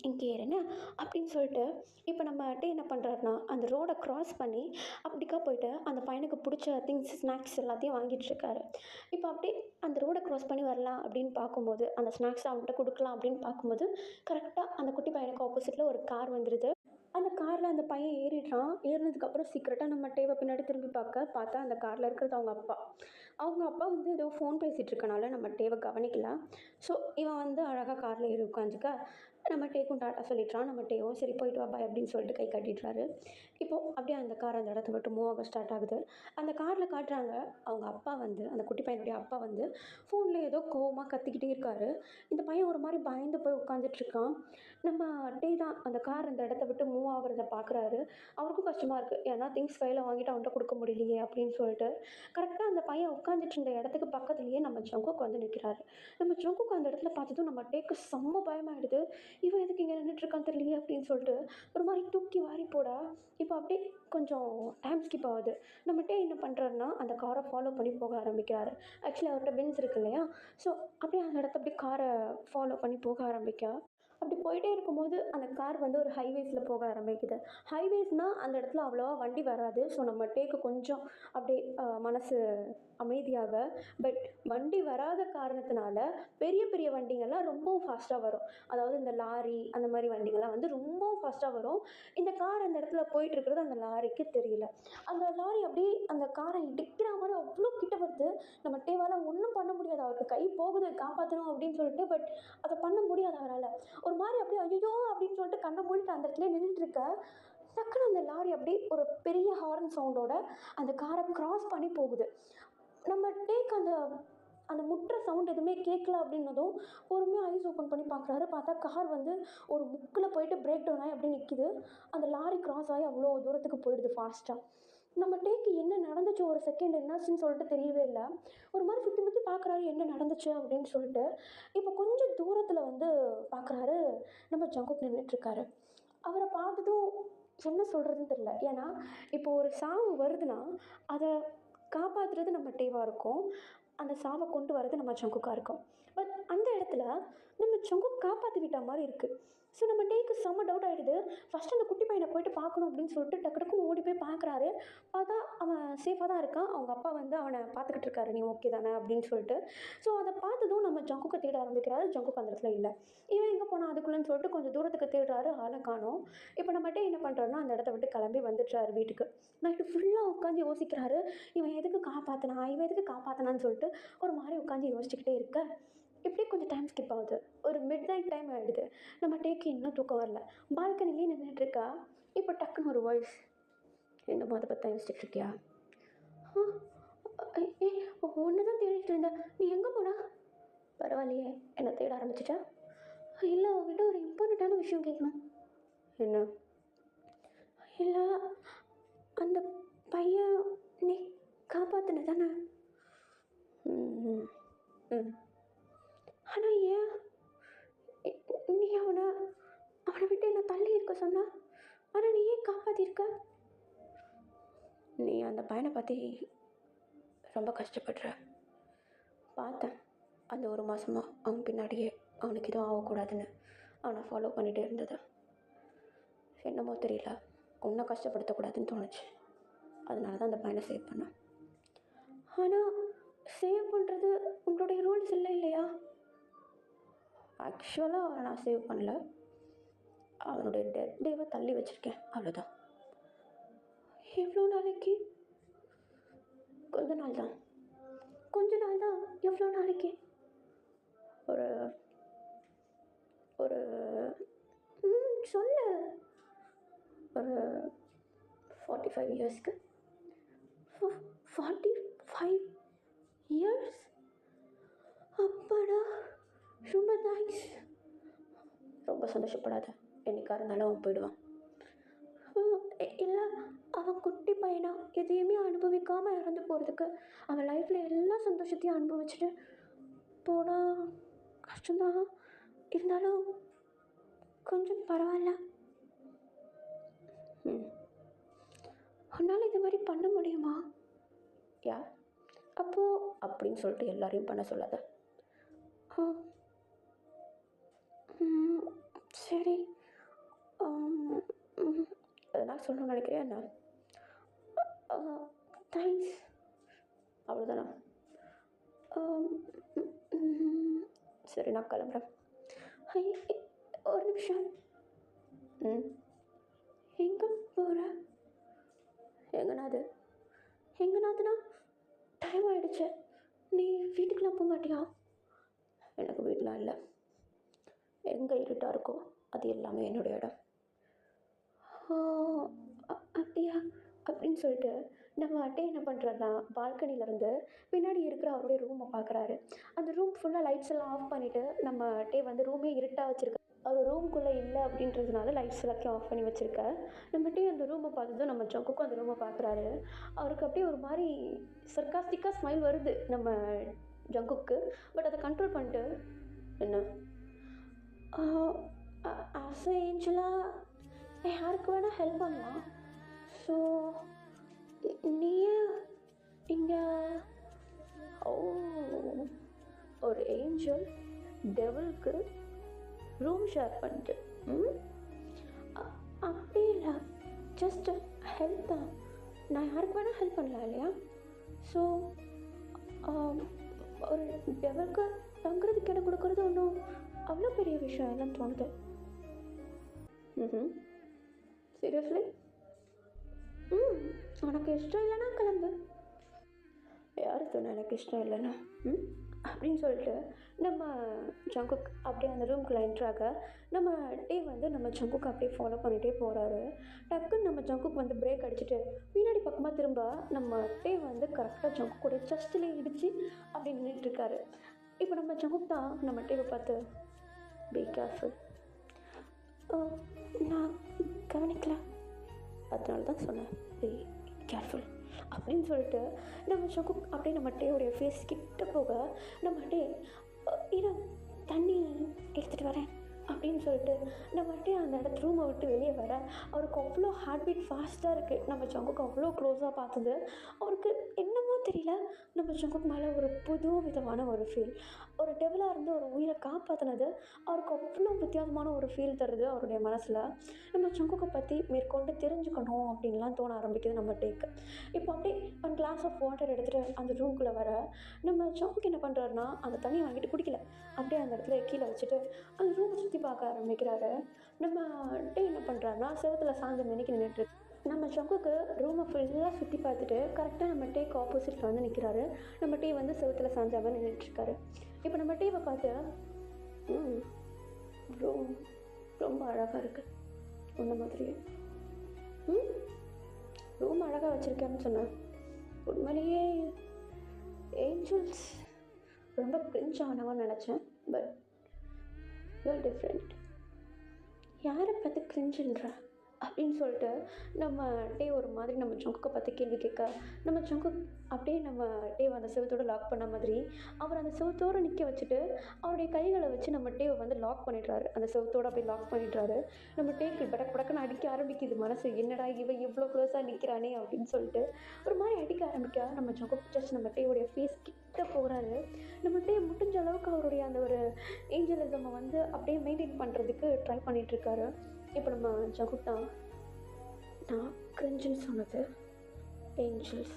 இங்கே இருன்னு அப்படின்னு சொல்லிட்டு இப்போ நம்ம டே என்ன பண்ணுறாருனா அந்த ரோடை க்ராஸ் பண்ணி அப்படிக்கா போயிட்டு அந்த பையனுக்கு பிடிச்ச திங்ஸ் ஸ்நாக்ஸ் எல்லாத்தையும் வாங்கிட்டுருக்காரு. இப்போ அப்படியே அந்த ரோடை க்ராஸ் பண்ணி வரலாம் அப்படின்னு பார்க்கும்போது அந்த ஸ்நாக்ஸ் அவன்கிட்ட கொடுக்கலாம் அப்படின்னு பார்க்கும்போது கரெக்டாக அந்த குட்டி பையனுக்கு ஆப்போசிட்டில் ஒரு கார் வந்துடுது. அந்த காரில் அந்த பையன் ஏறிடுறான். ஏறினதுக்கப்புறம் சீக்கிரட்டாக நம்ம டேவை பின்னாடி திரும்பி பார்த்தா அந்த காரில் இருக்கிறது அவங்க அப்பா. அவங்க அப்பா வந்து ஏதோ ஃபோன் பேசிகிட்டு இருக்கனால நம்ம டேவை கவனிக்கல. ஸோ இவன் வந்து அழகாக காரில் ஏறி உட்காந்துக்க நம்ம டேக்கும் டாட்டா சொல்லிடுறான். நம்ம டேவும் சரி போயிட்டு வா பாய் அப்படின்னு சொல்லிட்டு கை காட்டிடுறாரு. இப்போது அப்படியே அந்த கார் அந்த இடத்த விட்டு மூவ் ஆக ஸ்டார்ட் ஆகுது. அந்த காரில் காட்டுறாங்க அவங்க அப்பா வந்து அந்த குட்டி பையனுடைய அப்பா வந்து ஃபோனில் ஏதோ கோவமாக கத்திக்கிட்டே இருக்காரு. இந்த பையன் ஒரு மாதிரி பயந்து போய் உட்காந்துட்ருக்கான். நம்ம டே தான் அந்த கார் அந்த இடத்த விட்டு மூவ் ஆகுறத பார்க்குறாரு. அவருக்கும் கஷ்டமாக இருக்குது, ஏன்னா திங்ஸ் கையில் வாங்கிட்டு அவன்கிட்ட கொடுக்க முடியலையே அப்படின்னு சொல்லிட்டு. கரெக்டாக அந்த பையன் உட்காந்துட்டு இருந்த இடத்துக்கு பக்கத்துலேயே நம்ம ஜங்குக் வந்து நிற்கிறாரு. நம்ம ஜங்குக் அந்த இடத்துல பார்த்ததும் நம்ம டேக்கு செம்ம பயமாயிடுது. இவன் எதுக்கு இங்கே நின்றுட்டுருக்கான்னு தெரியலையே அப்படின்னு சொல்லிட்டு ஒரு மாதிரி தூக்கி வாரி போட இப்போ அப்படியே கொஞ்சம் டைம் ஸ்கிப் ஆகுது. நம்ம டே என்ன பண்ணுறாருன்னா அந்த காரை ஃபாலோ பண்ணி போக ஆரம்பிக்கிறாரு. ஆக்சுவலி அவர்கிட்ட பென்ஸ் இருக்கு இல்லையா, ஸோ அப்படியே அந்த இடத்த அப்படியே காரை ஃபாலோ பண்ணி போக ஆரம்பிக்க அப்படி போயிட்டே இருக்கும்போது அந்த கார் வந்து ஒரு ஹைவேஸில் போக ஆரம்பிக்குது. ஹைவேஸ்னால் அந்த இடத்துல அவ்வளோவா வண்டி வராது. ஸோ நம்ம டேக்கு கொஞ்சம் அப்படியே மனசு அமைதியாக. பட் வண்டி வராத காரணத்தினால பெரிய பெரிய வண்டிங்கள்லாம் ரொம்பவும் ஃபாஸ்ட்டாக வரும். அதாவது இந்த லாரி அந்த மாதிரி வண்டிங்கள்லாம் வந்து ரொம்பவும் ஃபாஸ்ட்டாக வரும். இந்த கார் அந்த இடத்துல போயிட்டுருக்கிறது அந்த லாரிக்கு தெரியல. அந்த லாரி அப்படியே அந்த காரை இடிக்கிற மாதிரி அவ்வளோ கிட்ட வருது. நம்ம டேவால் ஒன்றும் பண்ண முடியாது. அவருக்கு கை போகுது காப்பாற்றணும் அப்படின்னு சொல்லிட்டு, பட் அதை பண்ண முடியாது அவரால். ஒரு மாதிரி அப்படியே ஐயோ அப்படின்னு சொல்லிட்டு கண்ணை மூடிட்டு அந்த இடத்துல நின்றுட்டுருக்க. டக்குன்னு அந்த லாரி அப்படியே ஒரு பெரிய ஹார்ன் சவுண்டோட அந்த காரை கிராஸ் பண்ணி போகுது. நம்ம டேக் அந்த அந்த முட்டுற சவுண்ட் எதுவுமே கேட்கல அப்படின்னதும் பொறுமையாக ஐஸ் ஓப்பன் பண்ணி பார்க்குறாரு. பார்த்தா கார் வந்து ஒரு முக்கில் போயிட்டு பிரேக் டவுன் ஆகி அப்படியே நிற்கிது. அந்த லாரி கிராஸ் ஆகி அவ்வளோ தூரத்துக்கு போயிடுது ஃபாஸ்ட்டாக. நம்ம டேக்கு என்ன நடந்துச்சு, ஒரு செகண்ட் என்னாச்சுன்னு சொல்லிட்டு தெரியவே இல்லை. ஒரு மாதிரி சுற்றி முற்றி பார்க்குறாரு என்ன நடந்துச்சு அப்படின்னு சொல்லிட்டு. இப்போ கொஞ்சம் தூரத்தில் வந்து பார்க்குறாரு நம்ம ஜங்குக் நின்றுட்டுருக்காரு. அவரை பார்த்ததும் என்ன சொல்கிறதுன்னு தெரில. ஏன்னா இப்போ ஒரு சாவு வருதுன்னா அதை காப்பாற்றுறது நம்ம டேவாக இருக்கும், அந்த சாவை கொண்டு வரது நம்ம ஜங்குக்காக இருக்கும். பட் அந்த இடத்துல நம்ம ஜங்குக் காப்பாற்றி விட்ட மாதிரி இருக்குது. ஸோ நம்ம டேக்கு செம்ம டவுட் ஆகிடுது. ஃபஸ்ட்டு அந்த குட்டி பையனை போயிட்டு பார்க்கணும் அப்படின்னு சொல்லிட்டு டக்கு டக்குன்னு ஓடி போய் பார்க்குறாரு. பார்த்தா அவன் சேஃபாக தான் இருக்கான். அவங்க அப்பா வந்து அவனை பார்த்துக்கிட்டு இருக்காரு, நீ ஓகே தானே அப்படின்னு சொல்லிட்டு. ஸோ அதை பார்த்ததும் நம்ம ஜங்குக்கை தேட ஆரம்பிக்கிறாரு. ஜங்குக் அந்த இடத்துல இல்லை. இவன் எங்கே போனால் அதுக்குள்ளேன்னு சொல்லிட்டு கொஞ்சம் தூரத்துக்கு தேடுறாரு, ஆளை காணோம். இப்போ நம்மகிட்ட என்ன பண்ணுறாருன்னா அந்த இடத்த விட்டு கிளம்பி வந்துடுறாரு வீட்டுக்கு. நைட்டு ஃபுல்லாக உட்காந்து யோசிக்கிறாரு, இவன் எதுக்கு காப்பாற்றினான்னு சொல்லிட்டு ஒரு மாதிரி உட்காந்து யோசிச்சுக்கிட்டே இருக்க. இப்படியே கொஞ்சம் டைம் ஸ்கிப் ஆகுது. ஒரு மிட் நைட் டைம் ஆகிடுது. நம்ம டேக்கு இன்னும் தூக்கம் வரல. பால்கனிலே நின்றுட்டுருக்கா. இப்போ டக்குன்னு ஒரு வாய்ஸ், என்னமோ அதை பற்றி யோசிச்சுட்டு இருக்கியா? ஏ ஒன்று தான் தேடிட்டு இருந்தேன், நீ எங்கே போனா? பரவாயில்லையே, என்னை தேட ஆரம்பிச்சிட்டா? இல்லை, அவங்ககிட்ட ஒரு இம்பார்ட்டண்ட்டான விஷயம் கேட்கணும். என்ன? இல்லை, அந்த பையன் நீ காப்பாற்றின தானே? ம் ம். ஆனால் ஏன் நீ அவனை விட்டு என்னை தள்ளி இருக்க சொன்ன? ஆனால் நீ ஏன் காப்பாற்றிருக்க? நீ அந்த பையனை பற்றி ரொம்ப கஷ்டப்படுற பார்த்தேன். அந்த ஒரு மாதமாக அவன் பின்னாடியே அவனுக்கு எதுவும் ஆகக்கூடாதுன்னு அவனை ஃபாலோ பண்ணிகிட்டே இருந்தது. என்னமோ தெரியல, உன்னை கஷ்டப்படுத்தக்கூடாதுன்னு தோணுச்சு. அதனால தான் அந்த பையனை சேவ் பண்ணேன். ஆனால் சேவ் பண்ணுறது உங்களுடைய ரூல்ஸ் இல்லை இல்லையா? ஆக்சுவலாக அவனை நான் சேவ் பண்ணல, அவனுடைய டெத் டேவை தள்ளி வச்சுருக்கேன், அவ்வளோதான். எவ்வளோ நாளைக்கு? கொஞ்ச நாள் தான். எவ்வளோ நாளைக்கு? ஒரு ஒரு சொல்லு. ஒரு 45 இயர்ஸ்க்கு. 45 இயர்ஸ்? அப்பாடா, ரொம்ப தேங்க்ஸ். ரொம்ப சந்தோஷப்படாத, என்னைக்கா இருந்தாலும் அவன் போயிடுவான். இல்லை, அவன் குட்டி பையனா எதையுமே அனுபவிக்காமல் இறந்து போகிறதுக்கு அவன் லைஃப்பில் எல்லா சந்தோஷத்தையும் அனுபவிச்சுட்டு போனால் கஷ்டம்தான். இருந்தாலும் கொஞ்சம் பரவாயில்ல. உன்னால் இது மாதிரி பண்ண முடியுமா? யார்? அப்போது அப்படின்னு சொல்லிட்டு எல்லாரையும் பண்ண சொல்லாத. சரி, நான் சொல்லணும்னு நினைக்கிறேன். என்ன? தேங்க்ஸ், அவ்வளோதானா? சரி, நான் கிளம்புறேன். ஒரு நிமிஷம். எங்கே போகிற? எங்கனாதுனா டைம் ஆகிடுச்சு, நீ வீட்டுக்கெலாம் போக மாட்டியா? எனக்கு வீட்டெலாம் இல்லை. எங்கே இருட்டாக இருக்கோ அது எல்லாமே என்னுடைய இடம். அப்படியா? அப்படின்னு சொல்லிட்டு நம்ம அட்டை என்ன பண்ணுறாருனா பால்கனிலேருந்து பின்னாடி இருக்கிற அவருடைய ரூமை பார்க்குறாரு. அந்த ரூம் ஃபுல்லாக லைட்ஸ் எல்லாம் ஆஃப் பண்ணிவிட்டு நம்ம அட்டை வந்து ரூமே இருட்டாக வச்சுருக்க. அவர் ரூம்குள்ளே இல்லை அப்படின்றதுனால லைட்ஸ் எல்லாத்தையும் ஆஃப் பண்ணி வச்சுருக்க. நம்ம அட்டை அந்த ரூமை பார்த்ததும் நம்ம ஜங்குக்கும் அந்த ரூமை பார்க்குறாரு. அவருக்கு அப்படியே ஒரு மாதிரி சர்காஸ்டிக்காக ஸ்மைல் வருது நம்ம ஜங்குக்கு. பட் அதை கண்ட்ரோல் பண்ணிட்டு, என்ன ஆஸ் ஏஞ்சலாக யாருக்கு வேணால் ஹெல்ப் பண்ணலாம். ஸோ நீயே இங்கே ஒரு ஏஞ்சல் டெவலுக்கு ரூம் ஷேர் பண்ணிட்டு அப்படி இல்லை, ஜஸ்ட் ஹெல்ப் தான். நான் யாருக்கு வேணால் ஹெல்ப் பண்ணலாம் இல்லையா? ஸோ ஒரு டெவலுக்கு தங்குறதுக்கு இடம் கொடுக்குறது ஒன்றும் அவ்வளோ பெரிய விஷயம் இல்லைன்னு தோணுது. சீரியஸ்லி? உனக்கு இஷ்டம் இல்லைன்னா கிளம்பு. யார் சொன்ன எனக்கு இஷ்டம் இல்லைன்னா? அப்படின்னு சொல்லிட்டு நம்ம ஜங்குக் அப்படியே அந்த ரூம்குள்ளே என்ட்ராக நம்ம டே வந்து நம்ம ஜங்குக் அப்படியே ஃபாலோ பண்ணிகிட்டே போகிறாரு. டக்குன்னு நம்ம ஜங்குக் வந்து பிரேக் அடிச்சுட்டு பின்னாடி பக்கமாக திரும்ப நம்ம டே வந்து கரெக்டாக ஜங்குக்கோட செஸ்ட்லேயே இடித்து அப்படி நின்றுட்டுருக்காரு. இப்போ நம்ம ஜங்குக் தான் நம்ம டேவை பார்த்து, பி கேர்ஃபுல். நான் கவனிக்கல, அதனால தான் சொன்னேன் பி கேர்ஃபுல் அப்படின்னு சொல்லிட்டு நம்ம ஜங்குக் அப்படியே நம்ம டேவுடைய ஃபேஸ் கிட்ட போக நம்ம டே இரு தண்ணி எடுத்துகிட்டு வரேன் அப்படின்னு சொல்லிட்டு நம்ம டே அந்த இடத்து ரூமை விட்டு வெளியே வர அவருக்கு அவ்வளோ ஹார்ட் பீட் ஃபாஸ்ட்டாக இருக்குது. நம்ம ஜங்குக்கு அவ்வளோ க்ளோஸாக பார்த்தது அவருக்கு என்னமோ தெரியல, நம்ம ஜங்குக் மேலே ஒரு புது விதமான ஒரு ஃபீல். ஒரு டெவிலாக இருந்து ஒரு உயிரை காப்பாற்றினது அவருக்கு அவ்வளோ வித்தியாசமான ஒரு ஃபீல் தருது அவருடைய மனசில். நம்ம ஜங்குக்கை பற்றி மேற்கொண்டு தெரிஞ்சுக்கணும் அப்படின்லாம் தோண ஆரம்பிக்குது நம்ம டேக்கு. இப்போ அப்படியே ஒரு கிளாஸ் ஆஃப் வாட்டர் எடுத்துகிட்டு அந்த ரூம்குள்ளே வர நம்ம ஜங்குக் என்ன பண்ணுறாருன்னா அந்த தண்ணியை வாங்கிட்டு குடிக்கல. அப்படியே அந்த இடத்துல கீழே வச்சுட்டு அந்த ரூமை சுற்றி பார்க்க ஆரம்பிக்கிறாரு. நம்ம டே என்ன பண்ணுறாருன்னா செவுத்துல சாஞ்ச மேனிக்கு நின்றுட்டு நம்ம ஜங்குக்கு ரூமை ஃபுல்லாக சுற்றி பார்த்துட்டு கரெக்டாக நம்ம டேக்கு ஆப்போசிட்டில் வந்து நிற்கிறாரு. நம்ம டே வந்து செவுத்துல சாஞ்சாமல் நின்றுட்டுருக்காரு. இப்போ நம்ம டேவை பார்த்து ரூம் ரொம்ப அழகாக இருக்குது உன்ன மாதிரியே. ரூம் அழகாக வச்சுருக்கேன்னு சொன்னேன். உண்மையிலேயே ஏஞ்சல்ஸ் ரொம்ப பிரிஞ்ச் ஆனவன்னு நினச்சேன். But you're different. யாரை பார்த்து கிரிஞ்சுன்ற அப்படின்னு சொல்லிட்டு நம்ம டே ஒரு மாதிரி நம்ம ஜங்குக்கை பார்த்து கேள்வி கேட்க நம்ம ஜங்குக் அப்படியே நம்ம டேவை அந்த செவத்தோடு லாக் பண்ண மாதிரி அவர் அந்த செவத்தோடு நிற்க வச்சுட்டு அவருடைய கைகளை வச்சு நம்ம டேவை வந்து லாக் பண்ணிடுறாரு. அந்த செவத்தோடு அப்படியே லாக் பண்ணிடுறாரு. நம்ம டேக்கு படக்குன்னு அடிக்க ஆரம்பிக்குது மனசு. என்னடா இவன் இவ்வளோ க்ளோஸாக நிற்கிறானே அப்படின்னு சொல்லிட்டு ஒரு மாதிரி அடிக்க ஆரம்பிக்க நம்ம ஜங்குக் ஜஸ்ட் நம்ம டேவுடைய ஃபேஸ் கிட்ட போகிறாரு. நம்ம டே முடிஞ்ச அளவுக்கு அவருடைய அந்த ஒரு ஏஞ்சலிசமை வந்து அப்படியே மெயின்டைன் பண்ணுறதுக்கு ட்ரை பண்ணிகிட்ருக்காரு. இப்போ நம்ம ஜங்குக் தான் நான் கிரிஞ்சுன்னு சொன்னது ஏஞ்சல்ஸ்,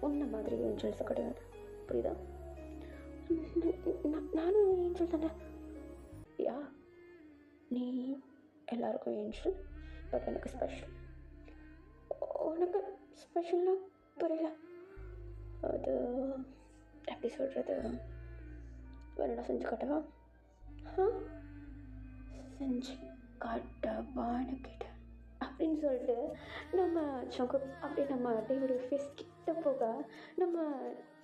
உன்ன மாதிரி ஏஞ்சல்ஸ் கிடையாது, புரியுதா? நானும் ஏஞ்சல் தானே. யா, நீ எல்லாருக்கும் ஏஞ்சல், பட் எனக்கு ஸ்பெஷல். உனக்கு ஸ்பெஷல்னா புரியல. அது எப்படி சொல்கிறது, வேணா செஞ்சு காட்டவா? செஞ்சு காட்டவான்னு கேட்டேன் அப்படின்னு சொல்லிட்டு நம்ம ஜங்குக் அப்படியே நம்ம டேவுடைய ஃபேஸ் கிட்ட போக நம்ம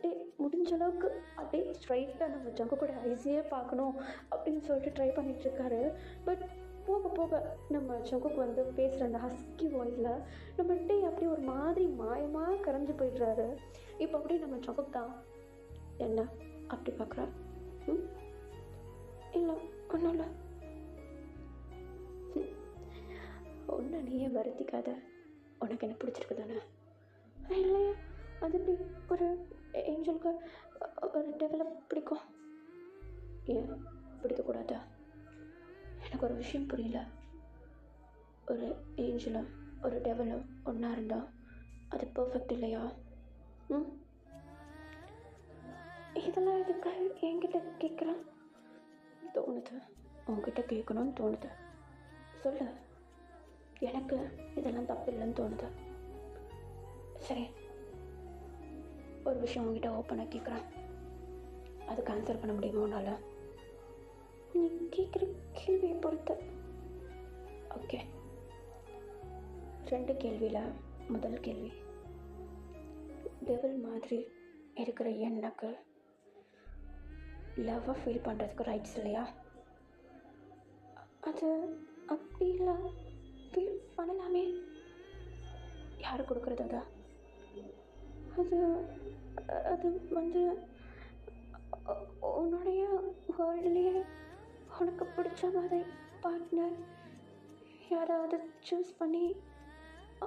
டே முடிஞ்ச அளவுக்கு அப்படியே ஸ்ட்ரைட்டாக நம்ம ஜங்குக்கோட ஐஸையே பார்க்கணும் அப்படின்னு சொல்லிட்டு ட்ரை பண்ணிகிட்ருக்காரு. பட் போக போக நம்ம ஜங்குக் வந்து பேசுகிற அந்த ஹஸ்கி வாய்ஸில் நம்ம டே அப்படியே ஒரு மாதிரி மாயமாக கரைஞ்சி போயிடுறாரு. இப்போ அப்படியே நம்ம ஜங்குக் தான் என்ன அப்படி பார்க்குறா? இல்லை, ஒன்றும் இல்லை. ஒன்று நீயே வருத்திக்காத, உனக்கு என்ன பிடிச்சிருக்கு தானே? இல்லையா, அது எப்படி ஒரு ஏஞ்சலுக்கு ஒரு டெவலப் பிடிக்கும்? ஏன் பிடிக்கக்கூடாதா? எனக்கு ஒரு விஷயம் புரியல. ஒரு ஏஞ்சலும் ஒரு டெவலும் ஒன்றா இருந்தால் அது பர்ஃபெக்ட் இல்லையா? இதெல்லாம் எதுக்கு என்கிட்ட கேட்குறேன்? தோணுது, உங்ககிட்ட கேட்கணும்னு தோணுது. சொல்லு, எனக்கு இதெல்லாம் தப்பு இல்லைன்னு தோணுது. சரி, ஒரு விஷயம் உங்ககிட்ட ஓப்பனாக கேட்குறேன், அதுக்கு ஆன்சர் பண்ண முடியுமா உன்னால்? நீ கேட்குற கேள்வியை பொறுத்து. ஓகே, 2 கேள்வியில் முதல் கேள்வி, டெவில் மாதிரி இருக்கிற எனக்கு லவ்வை ஃபீல் பண்ணுறதுக்கு ரைட்ஸ் இல்லையா? அது அப்படி இல்லை, ஃபீல் பண்ணலாமே. யார் கொடுக்குறது? அது அது வந்து உன்னுடைய வேர்ல்ட்லேயே உனக்கு பிடிச்ச மாதிரி பார்ட்னர் யாராவது சூஸ் பண்ணி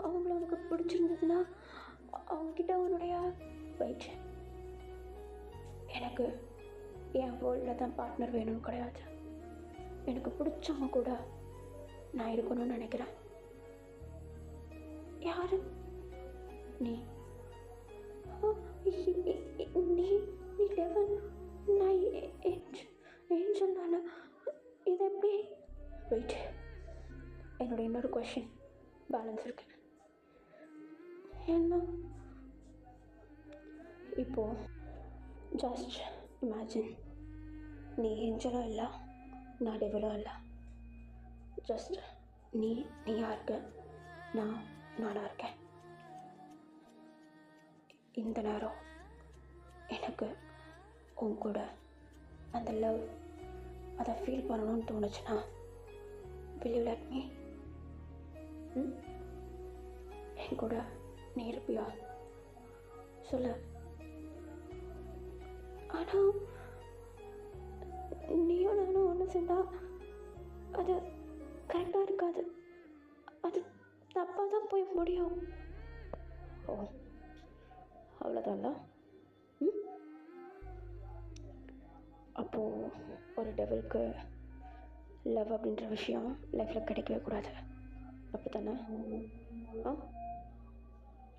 அவங்கள உனக்கு பிடிச்சிருந்ததுன்னா அவங்கக்கிட்ட உன்னுடைய வெயிட். எனக்கு என் வேர்ல்டில் தான் பார்ட்னர் வேணும்னு கிடையாது. எனக்கு பிடிச்சவங்க கூட நான் இருக்கணும்னு நினைக்கிறேன். யாரு? நீ. நீ நீ டெவல், நான் ஏஞ்சல். நான் இது எப்படி? வெயிட், என்னோட இன்னொரு கொஷின் பேலன்ஸ் இருக்கு. என்ன? இப்போது ஜஸ்ட் இமேஜின், நீ ஏஞ்சலும் இல்லை, நான் டெவலும் இல்லை. ஜஸ்ட் நீயா இருக்க, நானாக இருக்கேன். இந்த நேரம் எனக்கு உன் கூட அந்த லவ் அதை ஃபீல் பண்ணணும்னு தோணுச்சுன்னா will you let me? என் கூட நீ இருப்பியா? சொல்லு. ஆனால் நீயும் நானும் ஒன்று சேர்ந்தா அது கரெக்டாக இருக்காது, அது தப்பாக தான் போய் முடியும். ஓ, அவ்வளோதான்ல. ம் அப்போது ஒரு டெவலுக்கு லவ் அப்படின்ற விஷயம் லைஃப்பில் கிடைக்கவே கூடாது, அப்படி தானே? ஆ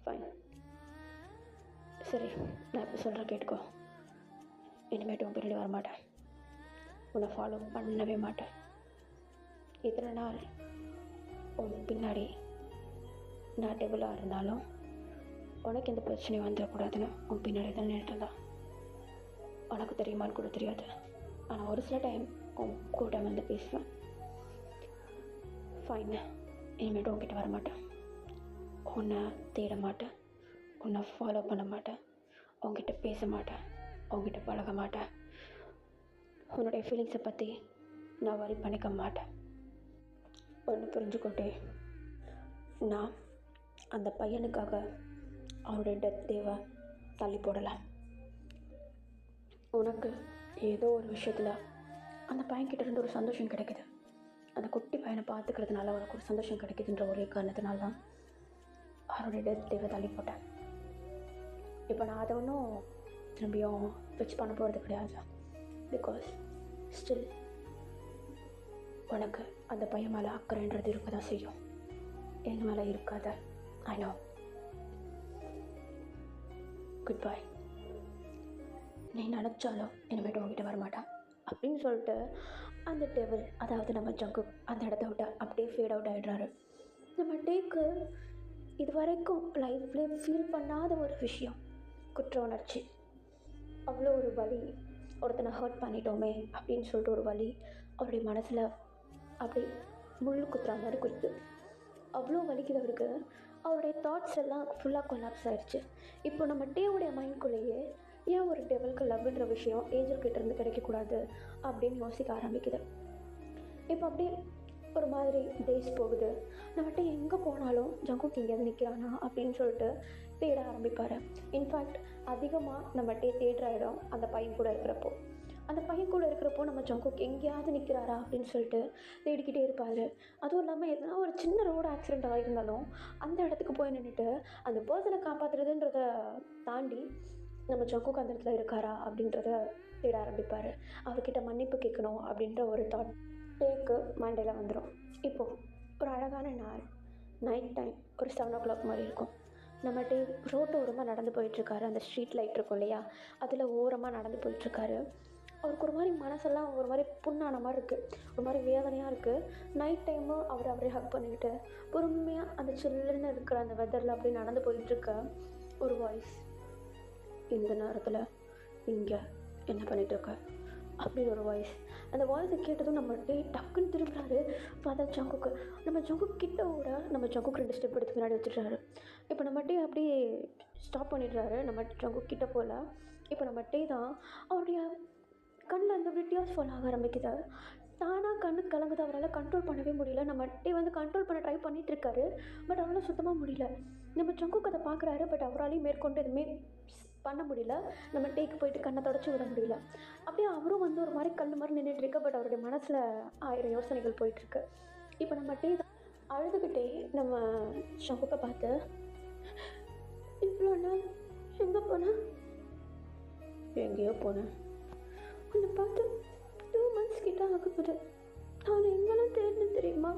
ஃபைன். சரி, நான் இப்போ சொல்கிறேன் கேட்டுக்கோ. இனிமேட்டு உன் பின்னாடி வரமாட்டேன், உன்னை ஃபாலோ பண்ணவே மாட்டேன். இத்தனை நாள் உன் பின்னாடி நான் டெபிளாக இருந்தாலும் உனக்கு எந்த பிரச்சனையும் வந்துடக்கூடாதுன்னு உன் பின்னாடி தான் நின்றுட்டுருந்தான். உனக்கு தெரியுமான்னு கூட தெரியாது, ஆனால் ஒரு சில டைம் உன் கூட வந்து பேசுவேன். ஃபைன், இனிமேட்டு உன்கிட்ட வரமாட்டேன், உன்னை தேட மாட்டேன், உன்னை ஃபாலோ பண்ண மாட்டேன், உன்கிட்ட பேச மாட்டேன், உன்கிட்ட பழக மாட்டேன், உன்னுடைய ஃபீலிங்ஸை பற்றி நான் வரி பண்ணிக்க மாட்டேன். ஒன்று புரிஞ்சுக்கொண்டே, நான் அந்த பையனுக்காக அவனுடைய டெத் டேவை தள்ளி போடலை. உனக்கு ஏதோ ஒரு விஷயத்தில் அந்த பையன்கிட்ட இருந்து ஒரு சந்தோஷம் கிடைக்குது, அந்த குட்டி பையனை பார்த்துக்கிறதுனால உனக்கு ஒரு சந்தோஷம் கிடைக்குதுன்ற ஒரே காரணத்தினால தான் அவனுடைய டெத் டேவை தள்ளி போட்டேன். இப்போ நான் அதை ஒன்றும் திரும்பியும் ஃபிக்ஸ் பண்ண போகிறது கிடையாது. பிகாஸ் ஸ்டில் உனக்கு அந்த பையன் மேலே அக்கறைன்றது இருக்க தான் செய்யும், என் மேலே இருக்காத. I know. Good bye. நீ நினச்சாலும் இனிமேட்டு உங்ககிட்ட வரமாட்டான் அப்படின்னு சொல்லிட்டு அந்த டெவல், அதாவது நம்ம ஜங்கு, அந்த இடத்த விட்டு அப்படியே ஃபேட் அவுட் ஆகிடுறாரு. நம்ம டேக்கு இது வரைக்கும் லைஃப்லேயே ஃபீல் பண்ணாத ஒரு விஷயம் குற்ற உணர்ச்சி. அவ்வளோ ஒரு வலி, ஒருத்தனை ஹர்ட் பண்ணிட்டோமே அப்படின்னு சொல்லிட்டு ஒரு வலி அவருடைய மனசில் அப்படி முள் குத்துற மாதிரி குத்து. அவ்வளோ வலிக்குது அவருக்கு. அவருடைய தாட்ஸ் எல்லாம் ஃபுல்லாக கொலாப்ஸ் ஆகிடுச்சு. இப்போ நம்ம டேவுடைய மைண்ட்குள்ளேயே ஏன் ஒரு டெவலுக்கு லவ்ன்ற விஷயம் ஏஞ்சல்கிட்டேருந்து கிடைக்கக்கூடாது அப்படின்னு யோசிக்க ஆரம்பிக்குது. இப்போ அப்படியே ஒரு மாதிரி டேஸ் போகுது. நம்மகிட்ட எங்கே போனாலும் ஜங்குக் எங்கேயாவது நிற்கிறானா அப்படின்னு சொல்லிட்டு தேட ஆரம்பிப்பார். இன்ஃபேக்ட் அதிகமாக நம்மகிட்டே தேடுற இடம் அந்த பையன் கூட இருக்கிறப்போ, அந்த பையன் கூட இருக்கிறப்போ நம்ம ஜங்குக் எங்கேயாவது நிற்கிறாரா அப்படின்னு சொல்லிட்டு தேடிக்கிட்டே இருப்பார். அதுவும் இல்லாமல் எதனா ஒரு சின்ன ரோடு ஆக்சிடெண்ட் ஆகியிருந்தாலும் அந்த இடத்துக்கு போய் நின்றுட்டு அந்த பர்சனை காப்பாற்றுறதுன்றத தாண்டி நம்ம ஜங்குக் அந்த இடத்துல இருக்காரா அப்படின்றத தேட ஆரம்பிப்பார். அவர்கிட்ட மன்னிப்பு கேட்கணும் அப்படின்ற ஒரு தாட் டேக்கு மண்டையில் வந்துடும். இப்போது ஒரு அழகான நாள், நைட் டைம், ஒரு 7 o'clock மாதிரி இருக்கும். நம்ம டே ரோட்டு ஓரமாக நடந்து போயிட்டுருக்காரு. அந்த ஸ்ட்ரீட் லைட் இருக்கும் இல்லையா, அதில் ஓரமாக நடந்து போயிட்டுருக்காரு. அவருக்கு ஒரு மாதிரி மனசெல்லாம் ஒரு மாதிரி புண்ணான மாதிரி இருக்குது, ஒரு மாதிரி வேதனையாக இருக்குது. நைட் டைமு அவரே ஹக் பண்ணிக்கிட்டு பொறுமையாக அந்த சில்லுன்னு இருக்கிற அந்த வெதரில் அப்படியே நடந்து போயிட்டுருக்க ஒரு வாய்ஸ், இந்த நேரத்தில் இங்கே என்ன பண்ணிகிட்ருக்க அப்படின்னு ஒரு வாய்ஸ். அந்த வாய்ஸை கேட்டதும் நம்ம டே டக்குன்னு திரும்புறாரு. பார்த்தா ஜங்குக்கு. நம்ம ஜங்குக் கிட்ட ஓட நம்ம ஜங்குக் 2 ஸ்டெப் எடுத்து பின்னாடி வச்சுட்றாரு. இப்போ நம்ம டே அப்படியே ஸ்டாப் பண்ணிடுறாரு. நம்ம ஜங்குக் கிட்ட போகல. இப்போ நம்ம டே தான் அவருடைய கண்ணில் அந்த அப்படி டியர்ஸ் ஃபால் ஆக ஆரம்பிக்குது. தானாக கண்ணு கலங்குது, அவரால் கண்ட்ரோல் பண்ணவே முடியல. நம்ம டே வந்து கண்ட்ரோல் பண்ண ட்ரை பண்ணிகிட்ருக்காரு, பட் அவரால் சுத்தமாக முடியல. நம்ம ஜங்குக் அதை பார்க்குறாரு, பட் அவராலையும் மேற்கொண்டு எதுவுமே பண்ண முடியல. நம்ம டேக்கு போயிட்டு கண்ணை தொடச்சி விட முடியல. அப்படியே அவரும் வந்து ஒரு மாதிரி கல் மாதிரி நின்றுட்டுருக்கு, பட் அவருடைய மனசில் 1000 யோசனைகள் போயிட்டுருக்கு. இப்போ நம்ம டே அழுதுகிட்டே நம்ம ஜங்குக்கை பார்த்து, இவ்வளோ நாள் எங்கே போனேன்? எங்கேயோ போனேன். உன்னை பார்த்து 2 months கிட்ட ஆகுது. நான் எங்கெல்லாம் தேடினேன் தெரியுமா?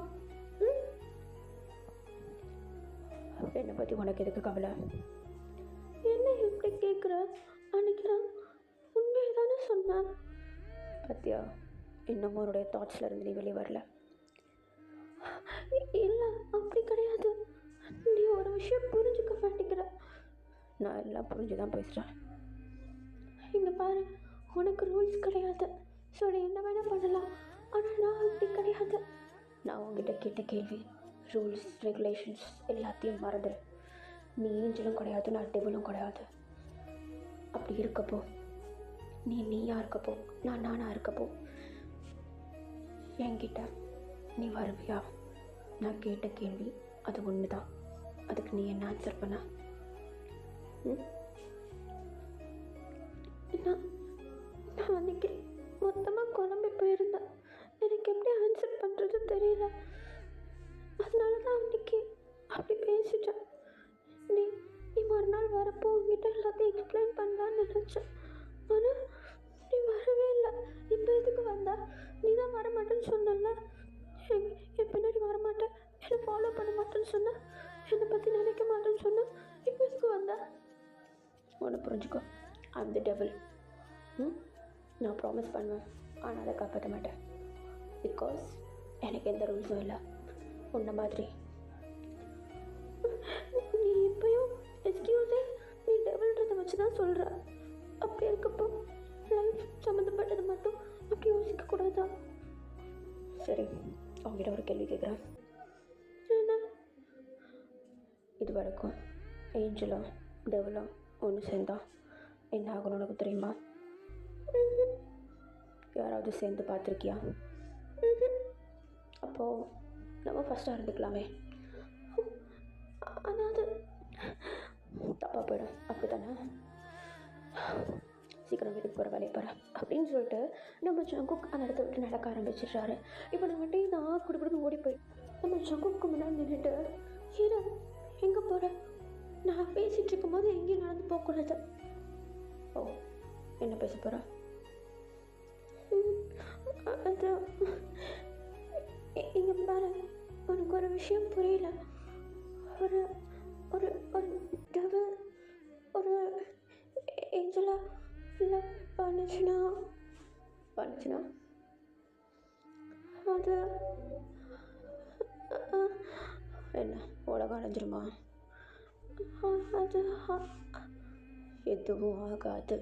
என்னை பற்றி உனக்கு எதுக்கு கவலை? என்ன எப்படி கேட்குற? அன்னைக்கு நான் உண்மையை தானே சொன்னேன். பத்தியா, இன்னமும் அவருடைய தாட்ஸில் இருந்து நீ வெளியே வரல. இல்லை, அப்படி கிடையாது. நீ ஒரு விஷயம் புரிஞ்சுக்க மாட்டேங்கிற. நான் எல்லாம் புரிஞ்சு தான் பேசுகிறேன். இங்கே பாரு, உனக்கு ரூல்ஸ் கிடையாது, ஸோ நீ என்ன வேணால் பண்ணலாம். ஆனால் நான் அப்படி கிடையாது. நான் உங்ககிட்ட கேட்ட கேள்வி, ரூல்ஸ் ரெகுலேஷன்ஸ் எல்லாத்தையும் மறந்துடு. நீ ஏஞ்சலும் கிடையாது, நான் டெபிளும் கிடையாது. அப்படி இருக்கப்போ நீ நீயாக இருக்கப்போ, நான் நானாக இருக்கப்போ என்கிட்ட நீ வருவியா? நான் கேட்ட கேள்வி அது ஒன்று தான். அதுக்கு நீ என்ன ஆன்சர் பண்ண? நான் அன்றைக்கி மொத்தமாக குழம்பி போயிருந்தேன். எனக்கு எப்படி ஆன்சர் பண்ணுறது தெரியல. அதனால தான் அன்றைக்கி அப்படி பேசிட்டேன். நீ மறுநாள் வரப்போ உங்ககிட்ட எல்லாத்தையும் மாட்டேன்னு சொன்னேன், என்னை பற்றி நினைக்க மாட்டேன்னு சொன்னேன், இப்போ எதுக்கு வந்தேன்? ஒன்று புரிஞ்சுக்கோ, ஐம் தி டெவில். நான் ப்ராமிஸ் பண்ணுவேன், ஆனால் அதை காப்பாற்ற மாட்டேன். பிகாஸ் எனக்கு எந்த ரூல்ஸும் இல்லை உன்ன மாதிரி. நீ இப்பயும் எக்ஸ்கியூஸே நீ டெவில்ன்றதை வச்சு தான் சொல்கிற. அப்படி இருக்கப்போ லைஃப் சம்மந்தப்பட்டது மட்டும் அப்படி யோசிக்கக்கூடாதா? சரி, அவங்ககிட்ட ஒரு கேள்வி கேட்குறேன். என்ன? இது வரைக்கும் ஏஞ்சலும் டெவிலும் ஒன்று சேர்ந்தா என்ன ஆகணும் உனக்கு தெரியுமா? யாராவது சேர்ந்து பார்த்துருக்கியா? அப்போது நம்ம ஃபஸ்ட்டாக இருந்துக்கலாமே. ஆனால் அது தப்பாக போயிடும், அப்படி தானே? சீக்கிரம் வீட்டுக்கு போகிற வேலையை போகிறேன் அப்படின்னு சொல்லிட்டு நம்ம ஜங்குக் அந்த இடத்த விட்டு நடக்க ஆரம்பிச்சிடுறாரு. இப்போ நம்ம டீ தான் குடுக்குடுன்னு ஓடி போய் நம்ம ஜங்குக்கு முன்னாடி நின்றுட்டு, ஹீரோ எங்கே போகிற? நான் பேசிகிட்டு இருக்கும்போது எங்கேயும் நடந்து போகக்கூடாது. ஓ, என்ன பேச போகிறேன்? அது இங்கே பாரு, உனக்கு ஒரு விஷயம் புரியல. ஒரு ஒரு ஒரு டெவில் ஒரு ஏஞ்சலா லவ் பண்ணுச்சுன்னா அது என்ன உலகம் அடைஞ்சிருமா? அது எதுவும் ஆகாது,